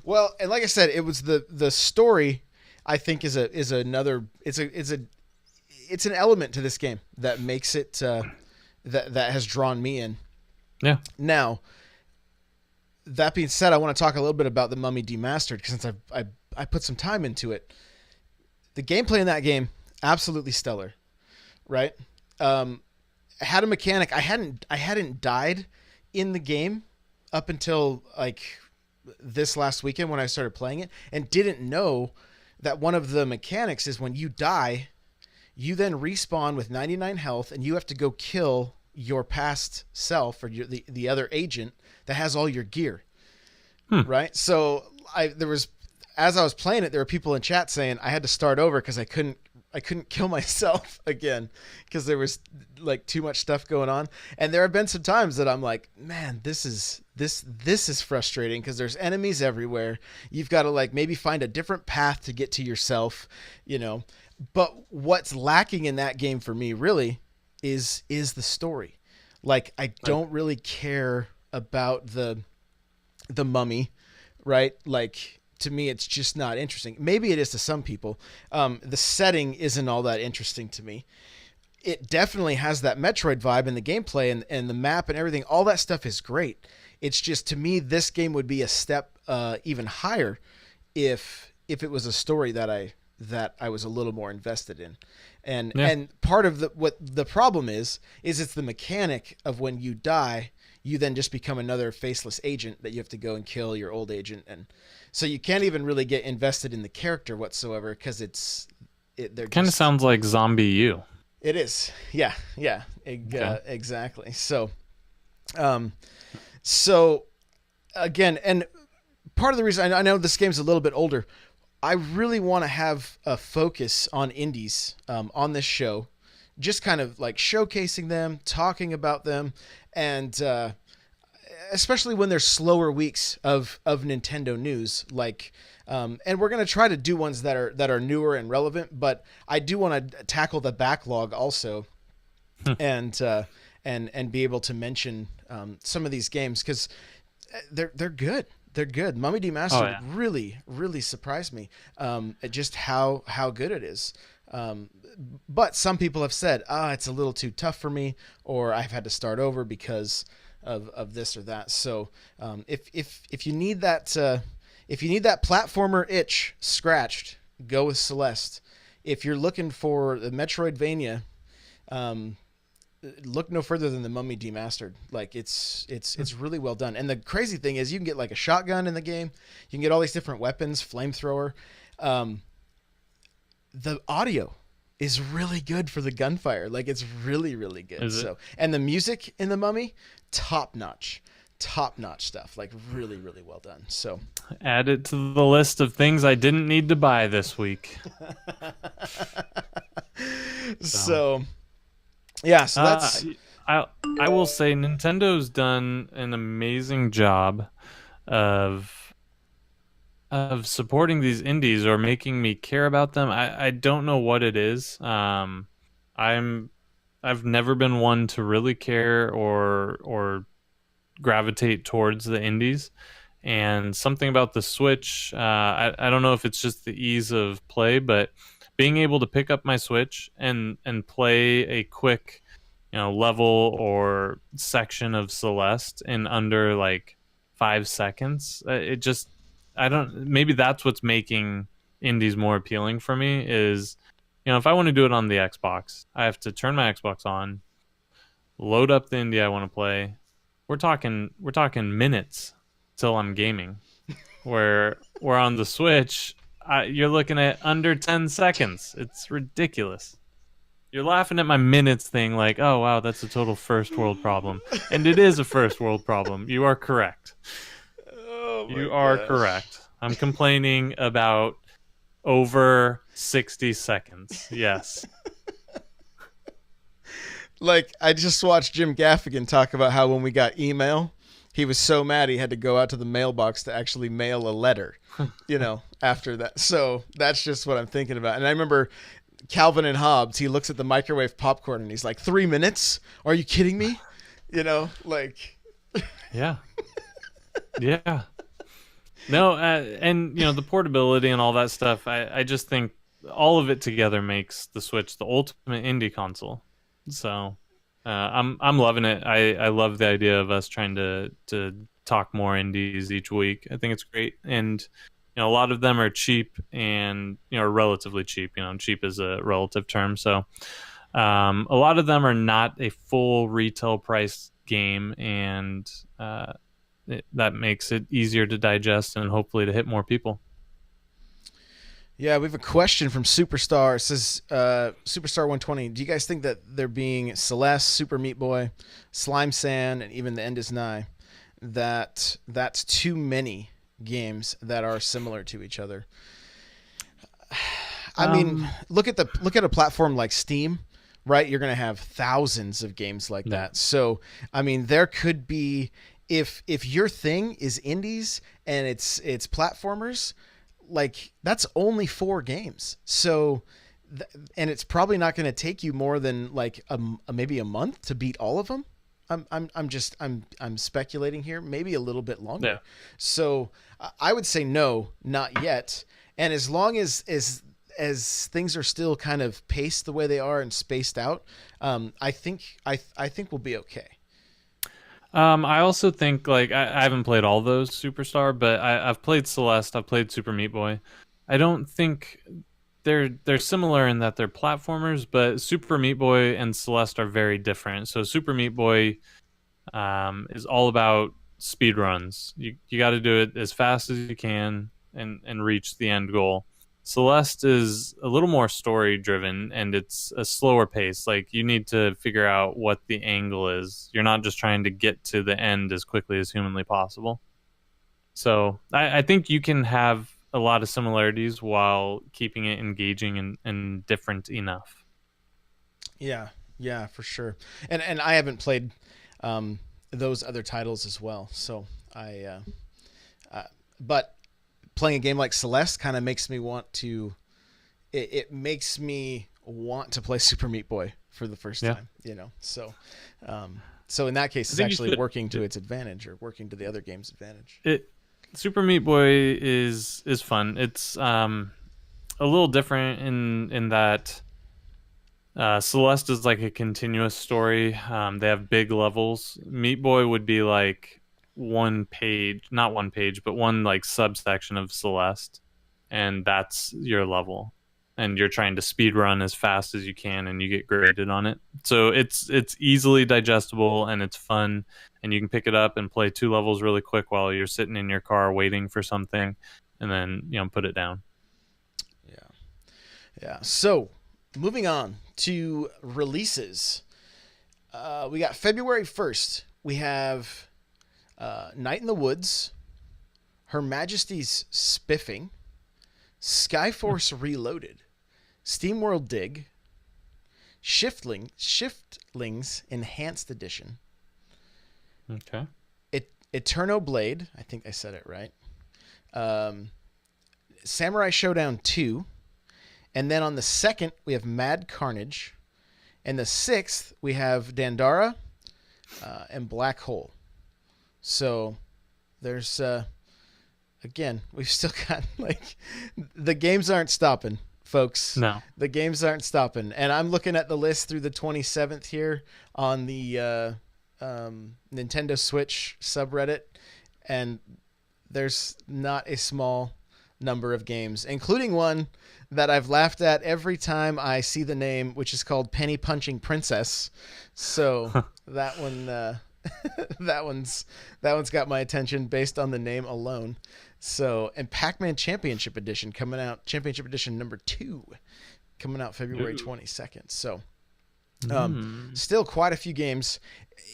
Well, and like I said, it was the story. I think is another. It's an element to this game that makes it that has drawn me in. Yeah. Now, that being said, I want to talk a little bit about the Mummy Demastered because since I put some time into it, the gameplay in that game absolutely stellar, right? I had a mechanic. I hadn't died in the game up until like this last weekend when I started playing it, and didn't know that one of the mechanics is when you die, you then respawn with 99 health, and you have to go kill your past self or the other agent that has all your gear. Right? So there was, as I was playing it, there were people in chat saying I had to start over because I couldn't kill myself again because there was like too much stuff going on. And there have been some times that I'm like, man, this is frustrating because there's enemies everywhere. You've got to like maybe find a different path to get to yourself, you know. But what's lacking in that game for me really is the story. Like I don't really care about the mummy, right? Like to me, it's just not interesting. Maybe it is to some people. The setting isn't all that interesting to me. It definitely has that Metroid vibe in the gameplay and the map and everything. All that stuff is great. It's just to me, this game would be a step even higher if it was a story that I was a little more invested in. And part of what the problem is it's the mechanic of when you die, you then just become another faceless agent that you have to go and kill your old agent, and so you can't even really get invested in the character whatsoever because they're Kind of just sounds like Zombie U. it is. Yeah, yeah, Okay. exactly. Um, so again, and part of the reason I know this game's a little bit older, I really want to have a focus on indies on this show, just kind of like showcasing them, talking about them, and especially when there's slower weeks of Nintendo news. Like, and we're gonna try to do ones that are newer and relevant, but I do want to tackle the backlog also, and and be able to mention some of these games because they're good. They're good. Mummy Oh Demastered yeah. really, really surprised me at just how good it is. But some people have said, it's a little too tough for me, or I've had to start over because of this or that. So if you need that platformer itch scratched, go with Celeste. If you're looking for the Metroidvania, um, look no further than the Mummy Demastered. Like it's really well done. And the crazy thing is, you can get like a shotgun in the game. You can get all these different weapons, flamethrower. Um, the audio is really good for the gunfire. Like it's really really good. Is it? So and the music in the Mummy, top notch stuff. Like really really well done. So Add it to the list of things I didn't need to buy this week. So, so yeah. So uh, that's I I will say Nintendo's done an amazing job of supporting these indies or making me care about them. I don't know what it is. I'm I've never been one to really care or gravitate towards the indies. And something about the Switch, I don't know if it's just the ease of play, but being able to pick up my Switch and play a quick, level or section of Celeste in under like 5 seconds, it just, I don't, maybe that's what's making indies more appealing for me is, if I want to do it on the Xbox, I have to turn my Xbox on, load up the indie I want to play. We're talking minutes till I'm gaming. Where on the Switch, you're looking at under 10 seconds. It's ridiculous. You're laughing at my minutes thing like, oh wow, that's a total first world problem. And it is a first world problem. You are correct. Oh my You are gosh. correct. I'm complaining about over 60 seconds. Yes. Like, I just watched Jim Gaffigan talk about how when we got email, he was so mad he had to go out to the mailbox to actually mail a letter, after that. So that's just what I'm thinking about. And I remember Calvin and Hobbes, he looks at the microwave popcorn and he's like, 3 minutes? Are you kidding me? Like. Yeah. Yeah. No, and the portability and all that stuff. I just think all of it together makes the Switch the ultimate indie console. So I'm loving it. I love the idea of us trying to talk more indies each week. I think it's great, and a lot of them are cheap and relatively cheap. Cheap is a relative term. So a lot of them are not a full retail price game, and that makes it easier to digest and hopefully to hit more people. Yeah, we have a question from Superstar. It says, Superstar 120, do you guys think that there being Celeste, Super Meat Boy, Slime Sand, and even The End Is Nigh, that's too many games that are similar to each other? I mean, look at a platform like Steam, right? You're going to have thousands of games like Yeah. that. So, I mean, there could be, if your thing is indies and it's platformers, like, that's only 4 games. So, and it's probably not going to take you more than like maybe a month to beat all of them. I'm speculating here, maybe a little bit longer. Yeah. So I would say no, not yet. And as long as things are still kind of paced the way they are and spaced out, I think we'll be okay. I also think like I haven't played all those Superstar, but I've played Celeste, I've played Super Meat Boy. I don't think they're similar in that they're platformers, but Super Meat Boy and Celeste are very different. So Super Meat Boy is all about speed runs. You got to do it as fast as you can and reach the end goal. Celeste is a little more story driven and it's a slower pace. Like you need to figure out what the angle is. You're not just trying to get to the end as quickly as humanly possible. So I think you can have a lot of similarities while keeping it engaging and different enough. Yeah, yeah, for sure. And I haven't played those other titles as well. So but playing a game like Celeste kind of makes me want to. It makes me want to play Super Meat Boy for the first Yeah. time. So in that case, I it's think you actually should. working to its advantage or working to the other game's advantage. It Super Meat Boy is fun. It's a little different in that Celeste is like a continuous story. They have big levels. Meat Boy would be like one page, not one page, but one like subsection of Celeste, and that's your level. And you're trying to speed run as fast as you can, and you get graded on it. So it's easily digestible and it's fun, and you can pick it up and play 2 levels really quick while you're sitting in your car waiting for something, and then put it down. Yeah, yeah. So moving on to releases, we got February 1st. We have Night in the Woods, Her Majesty's Spiffing, Skyforce Reloaded, SteamWorld Dig, Shiftlings Enhanced Edition, Okay. Eterno Blade. I think I said it right. Samurai Showdown 2. And then on the 2nd, we have Mad Carnage. And the 6th, we have Dandara and Black Hole. So there's, again, we've still got, like, the games aren't stopping, folks. No. The games aren't stopping. And I'm looking at the list through the 27th here on the Nintendo Switch subreddit. And there's not a small number of games, including one that I've laughed at every time I see the name, which is called Penny Punching Princess. So that one, that one's got my attention based on the name alone. So, and Pac-Man Championship Edition coming out, Championship Edition number 2, coming out February 22nd. So, still quite a few games.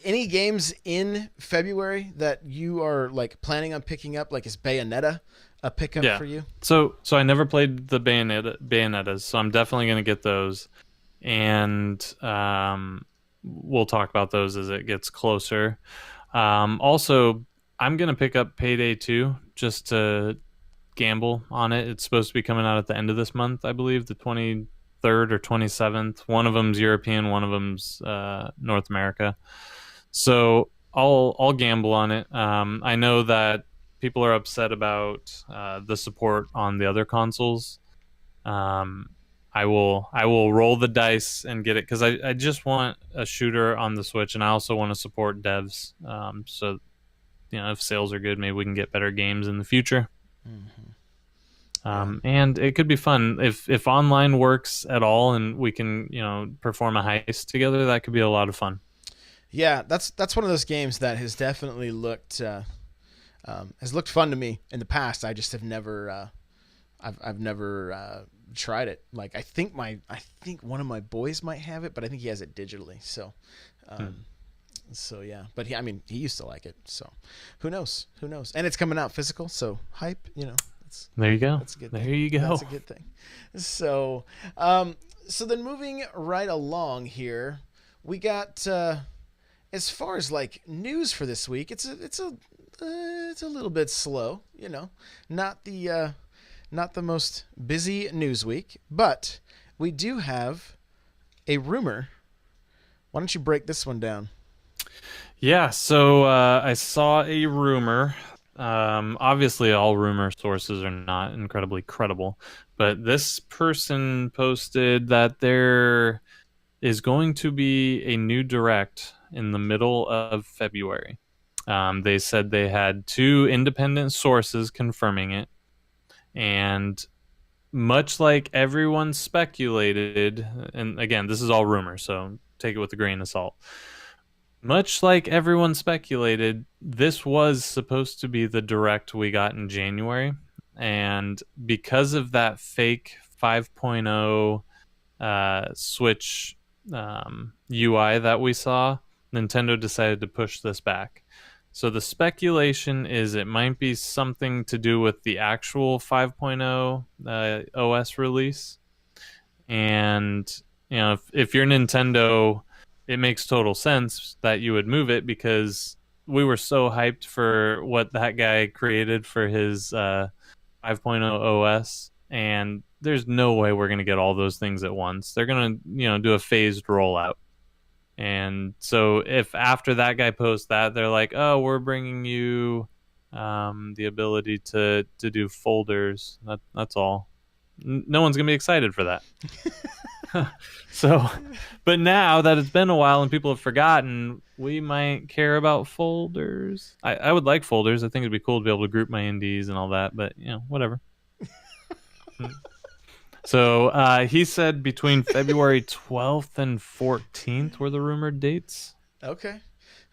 Any games in February that you are like planning on picking up? Like, is Bayonetta a pickup for you? So I never played the Bayonettas, so I'm definitely going to get those. And we'll talk about those as it gets closer. Also, I'm going to pick up Payday 2 just to gamble on it. It's supposed to be coming out at the end of this month, I believe, the 23rd or 27th. One of them's European, one of them's North America. So I'll gamble on it. I know that people are upset about the support on the other consoles. I will roll the dice and get it because I just want a shooter on the Switch, and I also want to support devs. So if sales are good, maybe we can get better games in the future. And it could be fun if online works at all, and we can perform a heist together. That could be a lot of fun. Yeah, that's one of those games that has definitely looked fun to me in the past. I just have never I've never tried it. Like I think one of my boys might have it, but I think he has it digitally. So so yeah, but he used to like it. So who knows? And it's coming out physical, so hype. There you go. That's a good there thing. you go. That's a good thing. So so then moving right along here, we got as far as like news for this week, it's a little bit slow. Not the most busy news week, but we do have a rumor. Why don't you break this one down? Yeah, so I saw a rumor. Obviously, all rumor sources are not incredibly credible, but this person posted that there is going to be a new direct in the middle of February. They said they had 2 independent sources confirming it, and much like everyone speculated, and again, this is all rumor, so take it with a grain of salt. Much like everyone speculated, this was supposed to be the direct we got in January, and because of that fake 5.0 Switch UI that we saw, Nintendo decided to push this back. So the speculation is it might be something to do with the actual 5.0 OS release. And if you're Nintendo, it makes total sense that you would move it because we were so hyped for what that guy created for his 5.0 OS, and there's no way we're going to get all those things at once. They're going to do a phased rollout. And so if after that guy posts that, they're like, oh, we're bringing you the ability to do folders. That's all. No one's going to be excited for that. So, but now that it's been a while and people have forgotten, we might care about folders. I would like folders. I think it'd be cool to be able to group my indies and all that, but whatever. So he said between February 12th and 14th were the rumored dates. Okay.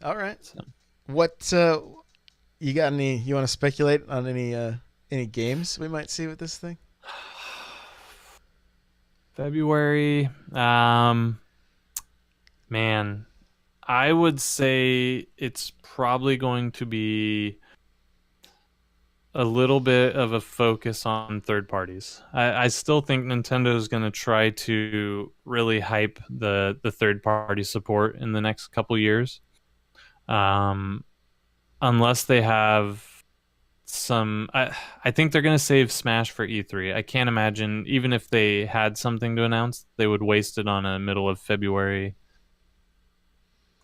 All right. So. What you got you want to speculate on any games we might see with this thing? February, man, I would say it's probably going to be a little bit of a focus on third parties. I still think Nintendo is going to try to really hype the third party support in the next couple years, unless they have some. I think they're going to save Smash for E3. I can't imagine, even if they had something to announce, they would waste it on a middle of February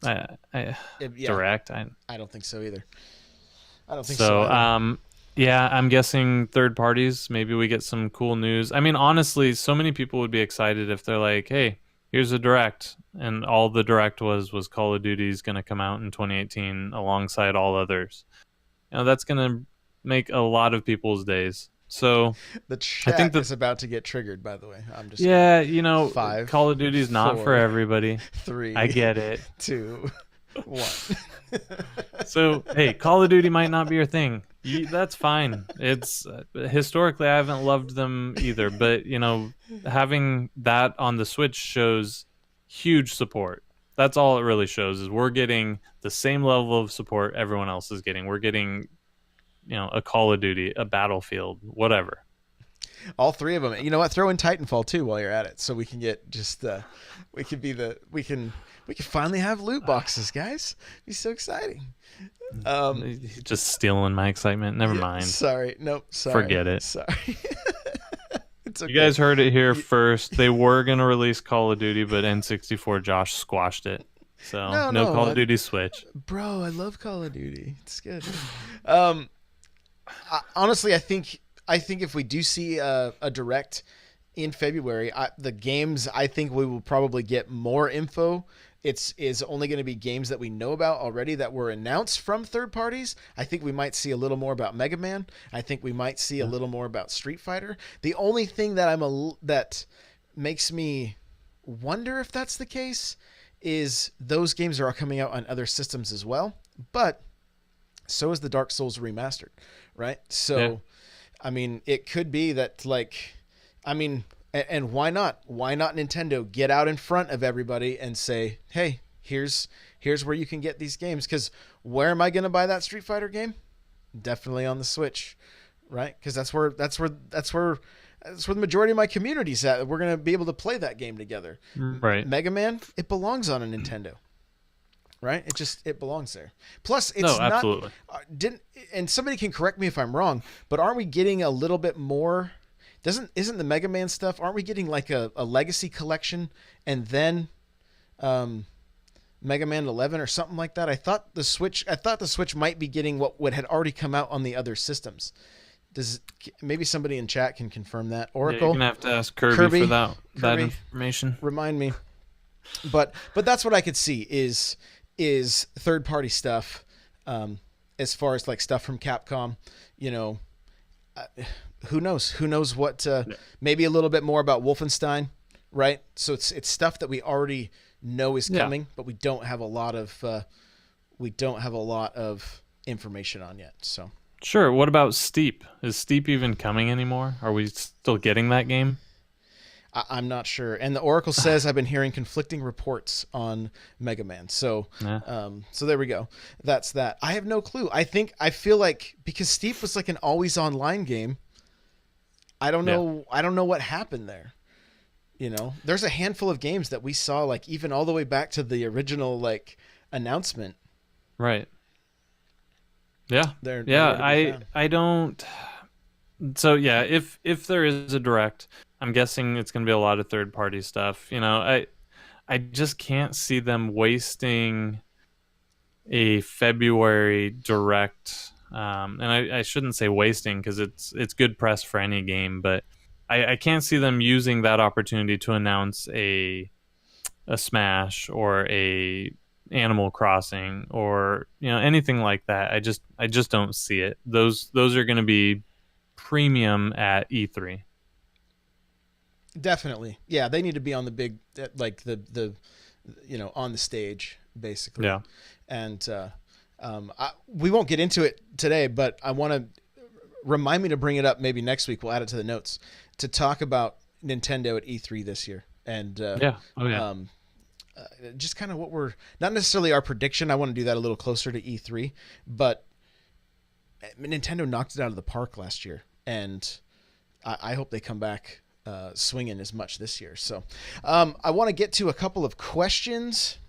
direct. I don't think so either. I don't think so. Either. Yeah, I'm guessing third parties. Maybe we get some cool news. I mean, honestly, so many people would be excited if they're like, hey, here's a direct, and all the direct was Call of Duty's going to come out in 2018 alongside all others. That's going to make a lot of people's days. So The I think chat that is about to get triggered, by the way. I'm just gonna. yeah, 5, Call of Duty's not for 4, everybody. I 3, get it. 2, 1. So, hey, Call of Duty might not be your thing. That's fine. It's historically I haven't loved them either, but having that on the Switch shows huge support. That's all it really shows is we're getting the same level of support everyone else is getting. We're getting, a Call of Duty, a Battlefield, whatever. All three of them. You know what? Throw in Titanfall too while you're at it, so we can get just we can be the we can finally have loot boxes, guys. It'd be so exciting. Just stealing my excitement. Never mind. Sorry, nope. Sorry, Forget it. Sorry. It's okay. You guys heard it here first. They were gonna release Call of Duty, but N64 Josh squashed it. So no Call of Duty Switch. Bro, I love Call of Duty. It's good. Honestly, I think if we do see a direct in February, the games I think we will probably get more info. It's is only going to be games that we know about already that were announced from third parties. I think we might see a little more about Mega Man. I think we might see a little more about Street Fighter. The only thing that that makes me wonder if that's the case is those games are coming out on other systems as well. But so is the Dark Souls remastered, right? So, yeah. I mean, it could be that, like, I mean, and why not? Why not Nintendo get out in front of everybody and say, hey, here's where you can get these games? Because where am I going to buy that Street Fighter game? Definitely on the Switch, right? Because that's where the majority of my community's at. We're going to be able to play that game together. Right. Mega Man, it belongs on a Nintendo. Right? It belongs there. Plus, it's no, absolutely. And somebody can correct me if I'm wrong, but aren't we getting a little bit more? Isn't the Mega Man stuff? Aren't we getting like a legacy collection and then Mega Man 11 or something like that? I thought the Switch might be getting what had already come out on the other systems. Maybe somebody in chat can confirm that? Oracle, yeah, you're gonna have to ask Kirby for that information. Remind me. But that's what I could see is third party stuff, as far as like stuff from Capcom, who knows what, maybe a little bit more about Wolfenstein, right? So it's stuff that we already know is coming, but we don't have a lot of information on yet. So sure. What about Steep? Is Steep even coming anymore? Are we still getting that game? I'm not sure. And the Oracle says I've been hearing conflicting reports on Mega Man. So, so there we go. That's that. I have no clue. I feel like because Steep was like an always online game, I don't know. Yeah. I don't know what happened there. There's a handful of games that we saw, like even all the way back to the original like announcement. Right. Yeah. I don't. So yeah, if there is a direct, I'm guessing it's going to be a lot of third-party stuff. I just can't see them wasting a February direct. And I shouldn't say wasting because it's good press for any game, but I can't see them using that opportunity to announce a Smash or a Animal Crossing or anything like that. I just don't see it. Those are going to be premium at E3. Definitely. Yeah, they need to be on the big, like the on the stage basically. Yeah. And we won't get into it today, but I want to remind me to bring it up maybe next week. We'll add it to the notes to talk about Nintendo at E3 this year. And just kind of what we're not necessarily our prediction. I want to do that a little closer to E3, but Nintendo knocked it out of the park last year, and I hope they come back swinging as much this year. So I want to get to a couple of questions.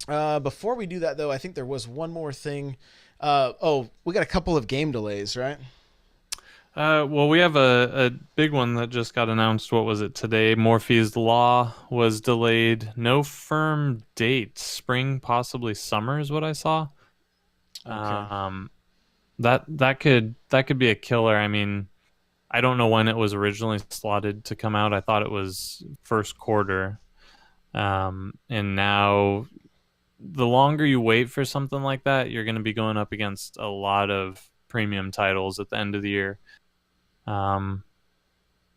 Before we do that, though, I think there was one more thing. We got a couple of game delays, right? Well, we have a big one that just got announced. What was it today? Morphe's Law was delayed. No firm date. Spring, possibly summer is what I saw. Okay. That could be a killer. I mean, I don't know when it was originally slotted to come out. I thought it was first quarter. And now the longer you wait for something like that, you're going to be going up against a lot of premium titles at the end of the year. Um,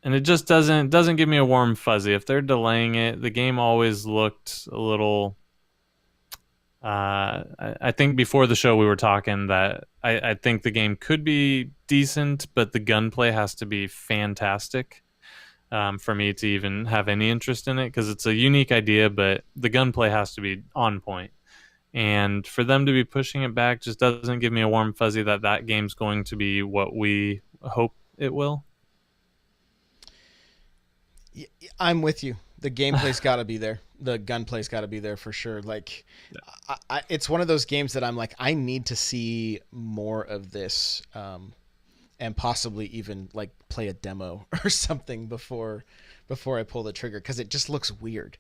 and it just doesn't give me a warm fuzzy. If they're delaying it, the game always looked a little. I think before the show we were talking that I think the game could be decent, but the gunplay has to be fantastic for me to even have any interest in it because it's a unique idea, but the gunplay has to be on point. And for them to be pushing it back just doesn't give me a warm fuzzy that that game's going to be what we hope it will. I'm with you. The gameplay's got to be there. The gunplay's got to be there for sure. Like, it's one of those games that I'm like, I need to see more of this, and possibly even like play a demo or something before I pull the trigger because it just looks weird.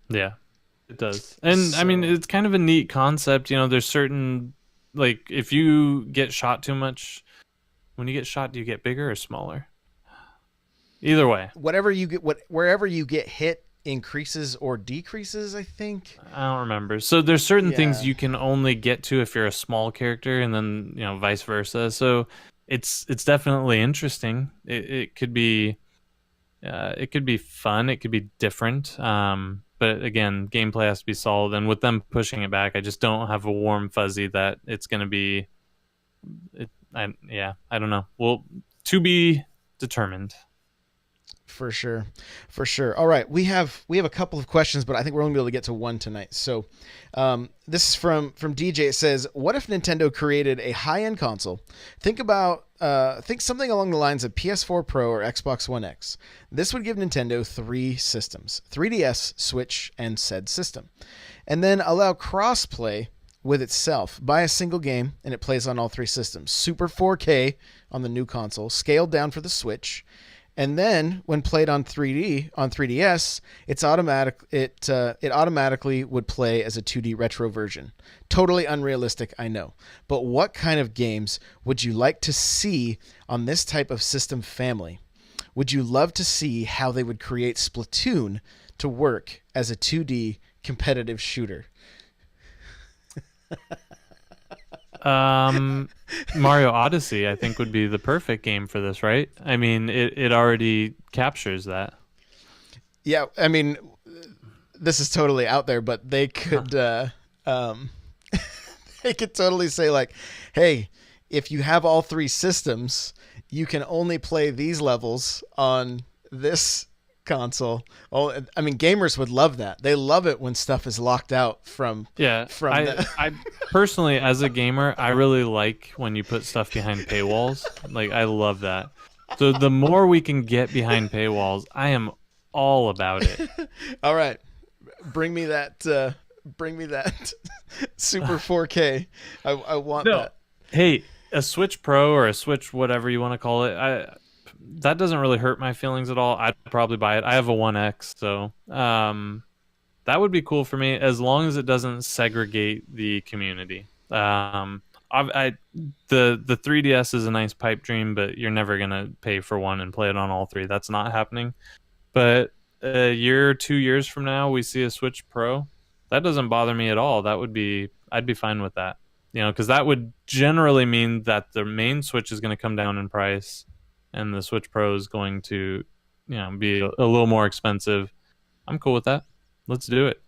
Yeah, it does. And I mean, it's kind of a neat concept. You know, there's certain, like, if you get shot too much, when you get shot, do you get bigger or smaller? Either way, whatever you get, wherever you get hit increases or decreases. I think. I don't remember. So there's certain things Yeah. you can only get to if you're a small character, and then vice versa. So it's definitely interesting. It could be fun. It could be different. But again, gameplay has to be solid. And with them pushing it back, I just don't have a warm fuzzy that it's going to be. I don't know. Well, to be determined. For sure, for sure. All right, we have a couple of questions, but I think we're only gonna be able to get to one tonight. So, this is from DJ. It says, "What if Nintendo created a high-end console? Think something along the lines of PS4 Pro or Xbox One X. This would give Nintendo three systems: 3DS, Switch, and said system, and then allow cross-play with itself. Buy a single game and it plays on all three systems. Super 4K on the new console, scaled down for the Switch." And then, when played on 3D on 3DS, it automatically would play as a 2D retro version. Totally unrealistic, I know. But what kind of games would you like to see on this type of system family? Would you love to see how they would create Splatoon to work as a 2D competitive shooter? Mario Odyssey, I think, would be the perfect game for this, right? I mean, it already captures that. Yeah, I mean, this is totally out there, but they could they could totally say like, "Hey, if you have all three systems, you can only play these levels on this console." Oh, I mean, gamers would love that. They love it when stuff is locked out from Yeah, from the I personally, as a gamer, I really like when you put stuff behind paywalls. Like, I love that. So the more we can get behind paywalls, I am all about it. All right, bring me that. Bring me that Super 4K. I want No, that. hey, a Switch Pro or a Switch, whatever you want to call it, that doesn't really hurt my feelings at all. I'd probably buy it. I have a One X, so that would be cool for me as long as it doesn't segregate the community. The 3DS is a nice pipe dream, but you're never gonna pay for one and play it on all three. That's not happening. But a year, 2 years from now, we see a Switch Pro. That doesn't bother me at all. I'd be fine with that. Because that would generally mean that the main Switch is going to come down in price, and the Switch Pro is going to, be a little more expensive. I'm cool with that. Let's do it.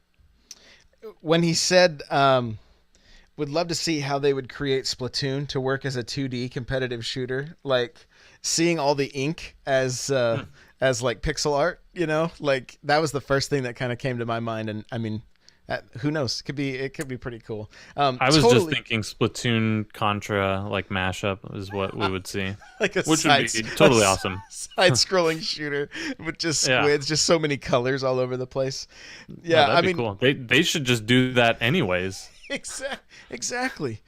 When he said, would love to see how they would create Splatoon to work as a 2D competitive shooter, like seeing all the ink as like pixel art, like that was the first thing that kind of came to my mind. And I mean, who knows? It could be pretty cool. I was just thinking Splatoon Contra like mashup is what we would see, like which would be totally awesome. Side-scrolling shooter with just squids, just so many colors all over the place. Yeah, no, I mean, cool. They should just do that anyways. Exactly.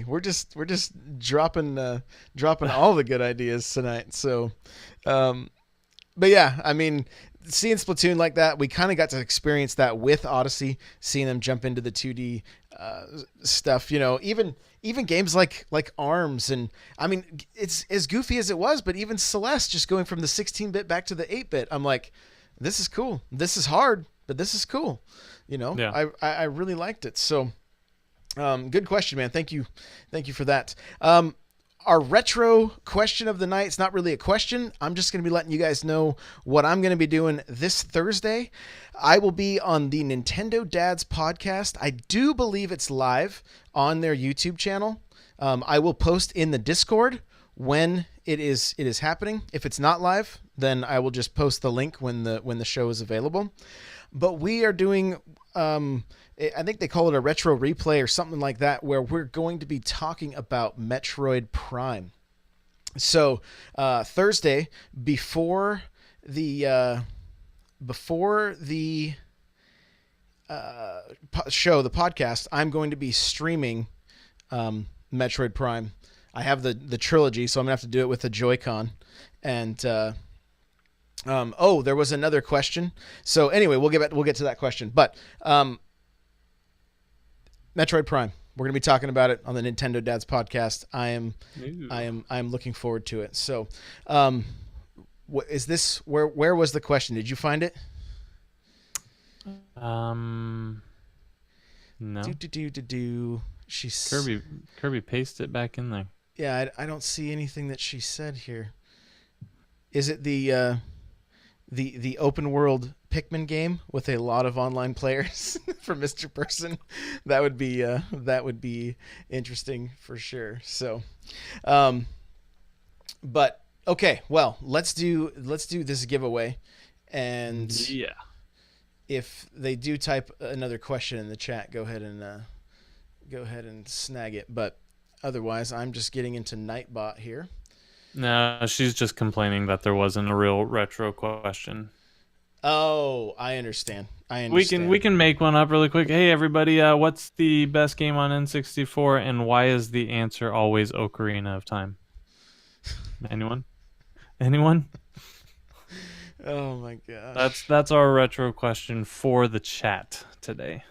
We're just dropping all the good ideas tonight. So, but yeah, I mean, seeing Splatoon like that, we kind of got to experience that with Odyssey, seeing them jump into the 2D stuff. Even games like ARMS, and I mean, it's as goofy as it was, but even Celeste, just going from the 16-bit back to the 8-bit, I'm like, this is cool. This is hard, but this is cool. Yeah. I really liked it. So, good question, man. Thank you for that. our retro question of the night. It's not really a question. I'm just going to be letting you guys know what I'm going to be doing this Thursday. I will be on the Nintendo Dads podcast. I do believe it's live on their YouTube channel. I will post in the Discord when it is happening. If it's not live, then I will just post the link when the show is available. But we are doing, I think they call it a retro replay or something like that, where we're going to be talking about Metroid Prime. So Thursday, before the show, the podcast, I'm going to be streaming Metroid Prime. I have the trilogy, so I'm gonna have to do it with the Joy-Con. And there was another question. So anyway, we'll get to that question. But Metroid Prime, we're gonna be talking about it on the Nintendo Dads podcast. I am looking forward to it. So, what is this? Where was the question? Did you find it? No. She's Kirby paste it back in there. Yeah, I don't see anything that she said here. Is it the open world Pikmin game with a lot of online players for Mr. Person? That would be interesting for sure. So, but okay, well, let's do this giveaway, and yeah, if they do type another question in the chat, go ahead and snag it. But otherwise, I'm just getting into Nightbot here. No, she's just complaining that there wasn't a real retro question. Oh, I understand. We can make one up really quick. Hey everybody, what's the best game on N64, and why is the answer always Ocarina of Time? Anyone? Oh my gosh. That's our retro question for the chat today.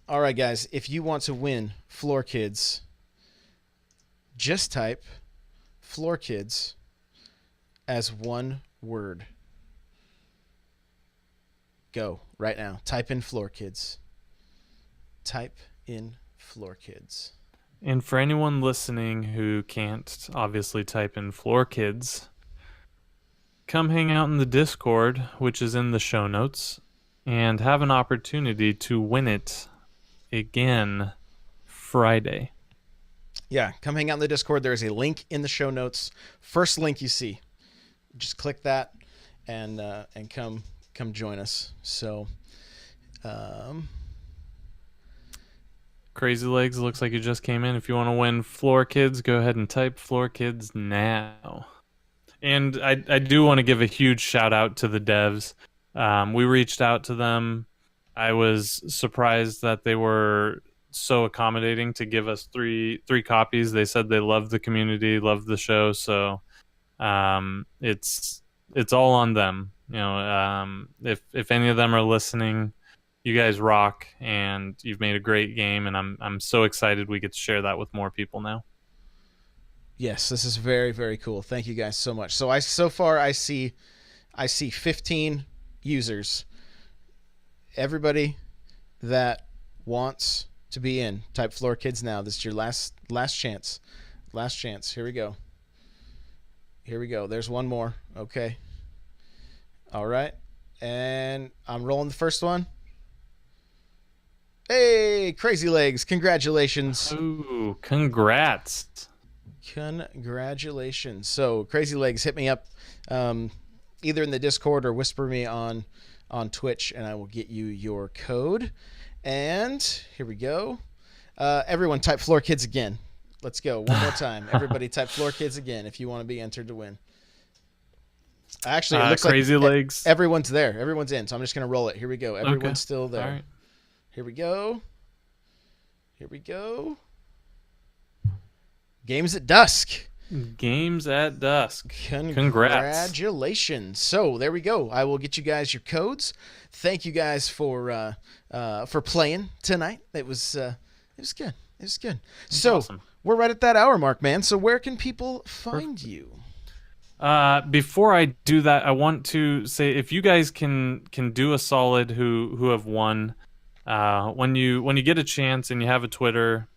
All right, guys, if you want to win Floor Kids, just type Floor Kids as one word. Go right now. Type in Floor Kids. Type in Floor Kids. And for anyone listening who can't obviously type in Floor Kids, come hang out in the Discord, which is in the show notes, and have an opportunity to win it again Friday. Yeah, come hang out in the Discord. There's a link in the show notes. First link you see. Just click that and come join us. So Crazy Legs, looks like you just came in. If you want to win Floor Kids, go ahead and type Floor Kids now. And I do want to give a huge shout out to the devs. We reached out to them. I was surprised that they were so accommodating to give us three copies. They said they loved the community, loved the show, so it's all on them. You know, if any of them are listening, you guys rock, and you've made a great game, and I'm so excited we get to share that with more people now. Yes, this is very, very cool. Thank you guys so much. So far I see 15 users. Everybody that wants to be in, type Floor Kids now. This is your last chance. Last chance. Here we go. There's one more. Okay. All right. And I'm rolling the first one. Hey, Crazy Legs. Congratulations. Ooh, congrats. Congratulations. So, Crazy Legs, hit me up either in the Discord or whisper me on Twitch, and I will get you your code. And here we go. Everyone type Floor Kids again. Let's go. One more time. Everybody type Floor Kids again if you want to be entered to win. Actually, it looks Crazy like Legs. Everyone's there. Everyone's in. So I'm just going to roll it. Here we go. Everyone's still there. All right. Here we go. Games at Dusk. Games at Dusk. Congrats. Congratulations. So there we go. I will get you guys your codes. Thank you guys for playing tonight. It was good. It was good. So awesome. We're right at that hour mark, man. So where can people find you? Before I do that, I want to say, if you guys can do a solid who have won, when you get a chance and you have a Twitter,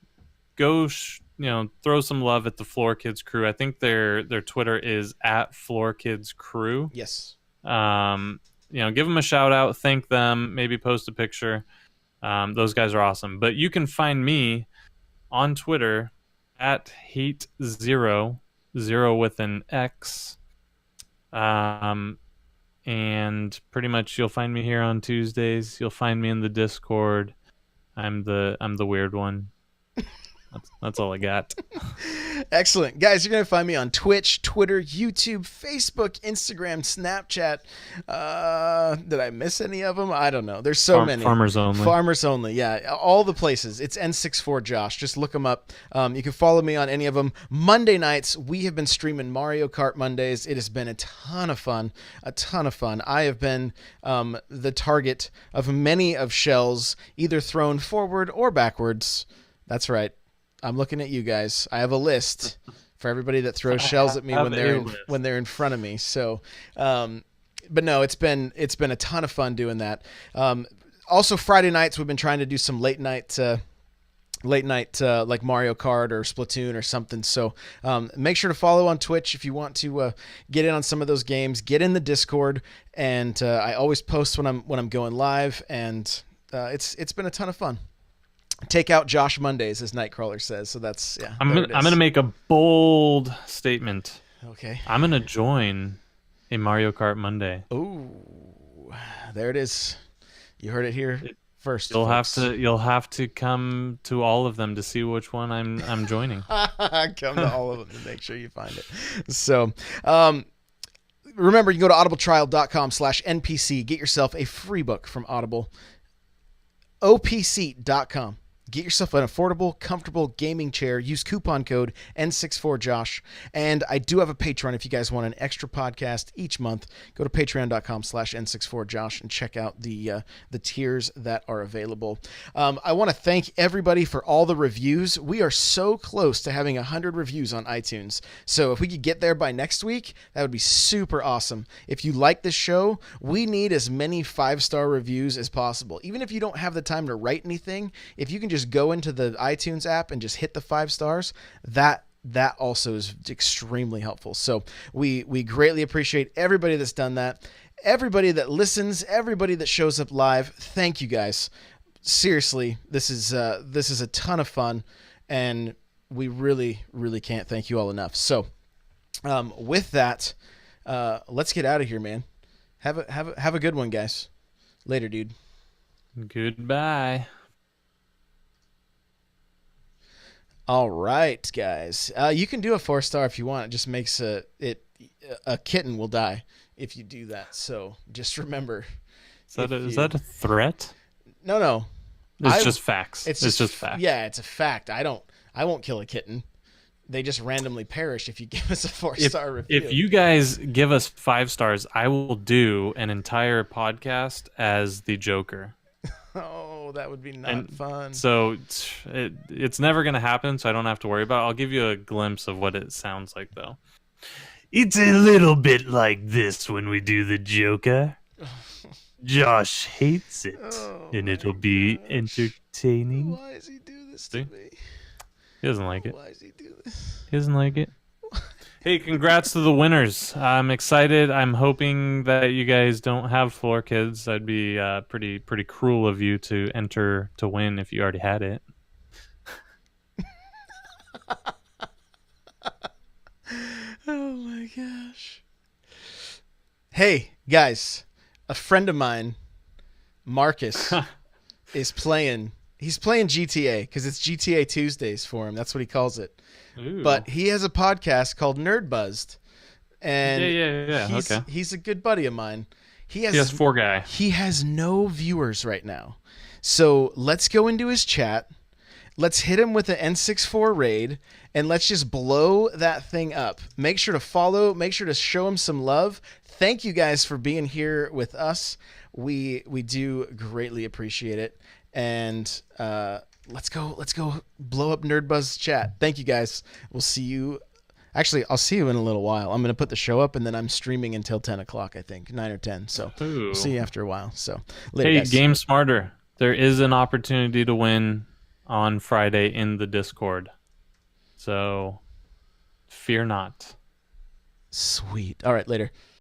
throw some love at the Floor Kids crew. I think their Twitter is at Floor Kids Crew. Yes. Give them a shout out, thank them, maybe post a picture. Those guys are awesome. But you can find me on Twitter at hate0, 0 with an X. And pretty much you'll find me here on Tuesdays. You'll find me in the Discord. I'm the weird one. That's all I got. Excellent. Guys, you're going to find me on Twitch, Twitter, YouTube, Facebook, Instagram, Snapchat. Did I miss any of them? I don't know. There's so many. Farmers Only. Farmers Only, yeah. All the places. It's N64 Josh. Just look them up. You can follow me on any of them. Monday nights, we have been streaming Mario Kart Mondays. It has been a ton of fun. I have been the target of many of shells, either thrown forward or backwards. That's right. I'm looking at you guys. I have a list for everybody that throws shells at me when they're in front of me. So, but no, it's been a ton of fun doing that. Also, Friday nights we've been trying to do some late night like Mario Kart or Splatoon or something. So make sure to follow on Twitch if you want to get in on some of those games. Get in the Discord, and I always post when I'm going live, and it's been a ton of fun. Take out Josh Mondays, as Nightcrawler says. So that's I'm gonna make a bold statement. Okay. I'm gonna join a Mario Kart Monday. Ooh, there it is. You heard it here first. You'll have to come to all of them to see which one I'm joining. Come to all of them to make sure you find it. So, remember, you can go to audibletrial.com/NPC. Get yourself a free book from Audible. OPC.com. Get yourself an affordable, comfortable gaming chair. Use coupon code N64Josh. And I do have a Patreon if you guys want an extra podcast each month. Go to patreon.com/N64Josh and check out the tiers that are available. I want to thank everybody for all the reviews. We are so close to having 100 reviews on iTunes. So if we could get there by next week, that would be super awesome. If you like this show, we need as many 5-star reviews as possible. Even if you don't have the time to write anything, if you can just go into the iTunes app and just hit the 5 stars, that also is extremely helpful. So we greatly appreciate everybody that's done that, everybody that listens, everybody that shows up live. Thank you guys. Seriously, this is a ton of fun, and we really, really can't thank you all enough. So with that, let's get out of here, man. Have a good one, guys. Later, dude. Goodbye. All right, guys. You can do a 4-star if you want. It just makes a kitten will die if you do that. So just remember. Is that a threat? No. It's just facts. It's just facts. Yeah, it's a fact. I won't kill a kitten. They just randomly perish if you give us a 4-star review. If you guys give us 5 stars, I will do an entire podcast as the Joker. Oh, that would be not fun. So it's never going to happen, so I don't have to worry about it. I'll give you a glimpse of what it sounds like, though. It's a little bit like this when we do the Joker. Josh hates it, and it'll be entertaining. Why does he do this to me? He doesn't like it. Why does he do this? He doesn't like it. Hey, congrats to the winners. I'm excited. I'm hoping that you guys don't have floor kids. That'd be pretty cruel of you to enter to win if you already had it. Oh my gosh. Hey, guys. A friend of mine, Marcus, is playing. He's playing GTA because it's GTA Tuesdays for him. That's what he calls it. Ooh. But he has a podcast called Nerd Buzzed, and okay. He's a good buddy of mine. He has 4 guy. He has no viewers right now, so let's go into his chat. Let's hit him with an N64 raid, and let's just blow that thing up. Make sure to follow. Make sure to show him some love. Thank you guys for being here with us. We do greatly appreciate it, and let's go blow up NerdBuzz chat. Thank you guys. We'll see you. Actually, I'll see you in a little while. I'm going to put the show up, and then I'm streaming until 10 o'clock, I think, 9 or 10. So we'll see you after a while. So later, hey, guys. Game Smarter. There is an opportunity to win on Friday in the Discord. So fear not. Sweet. All right, later.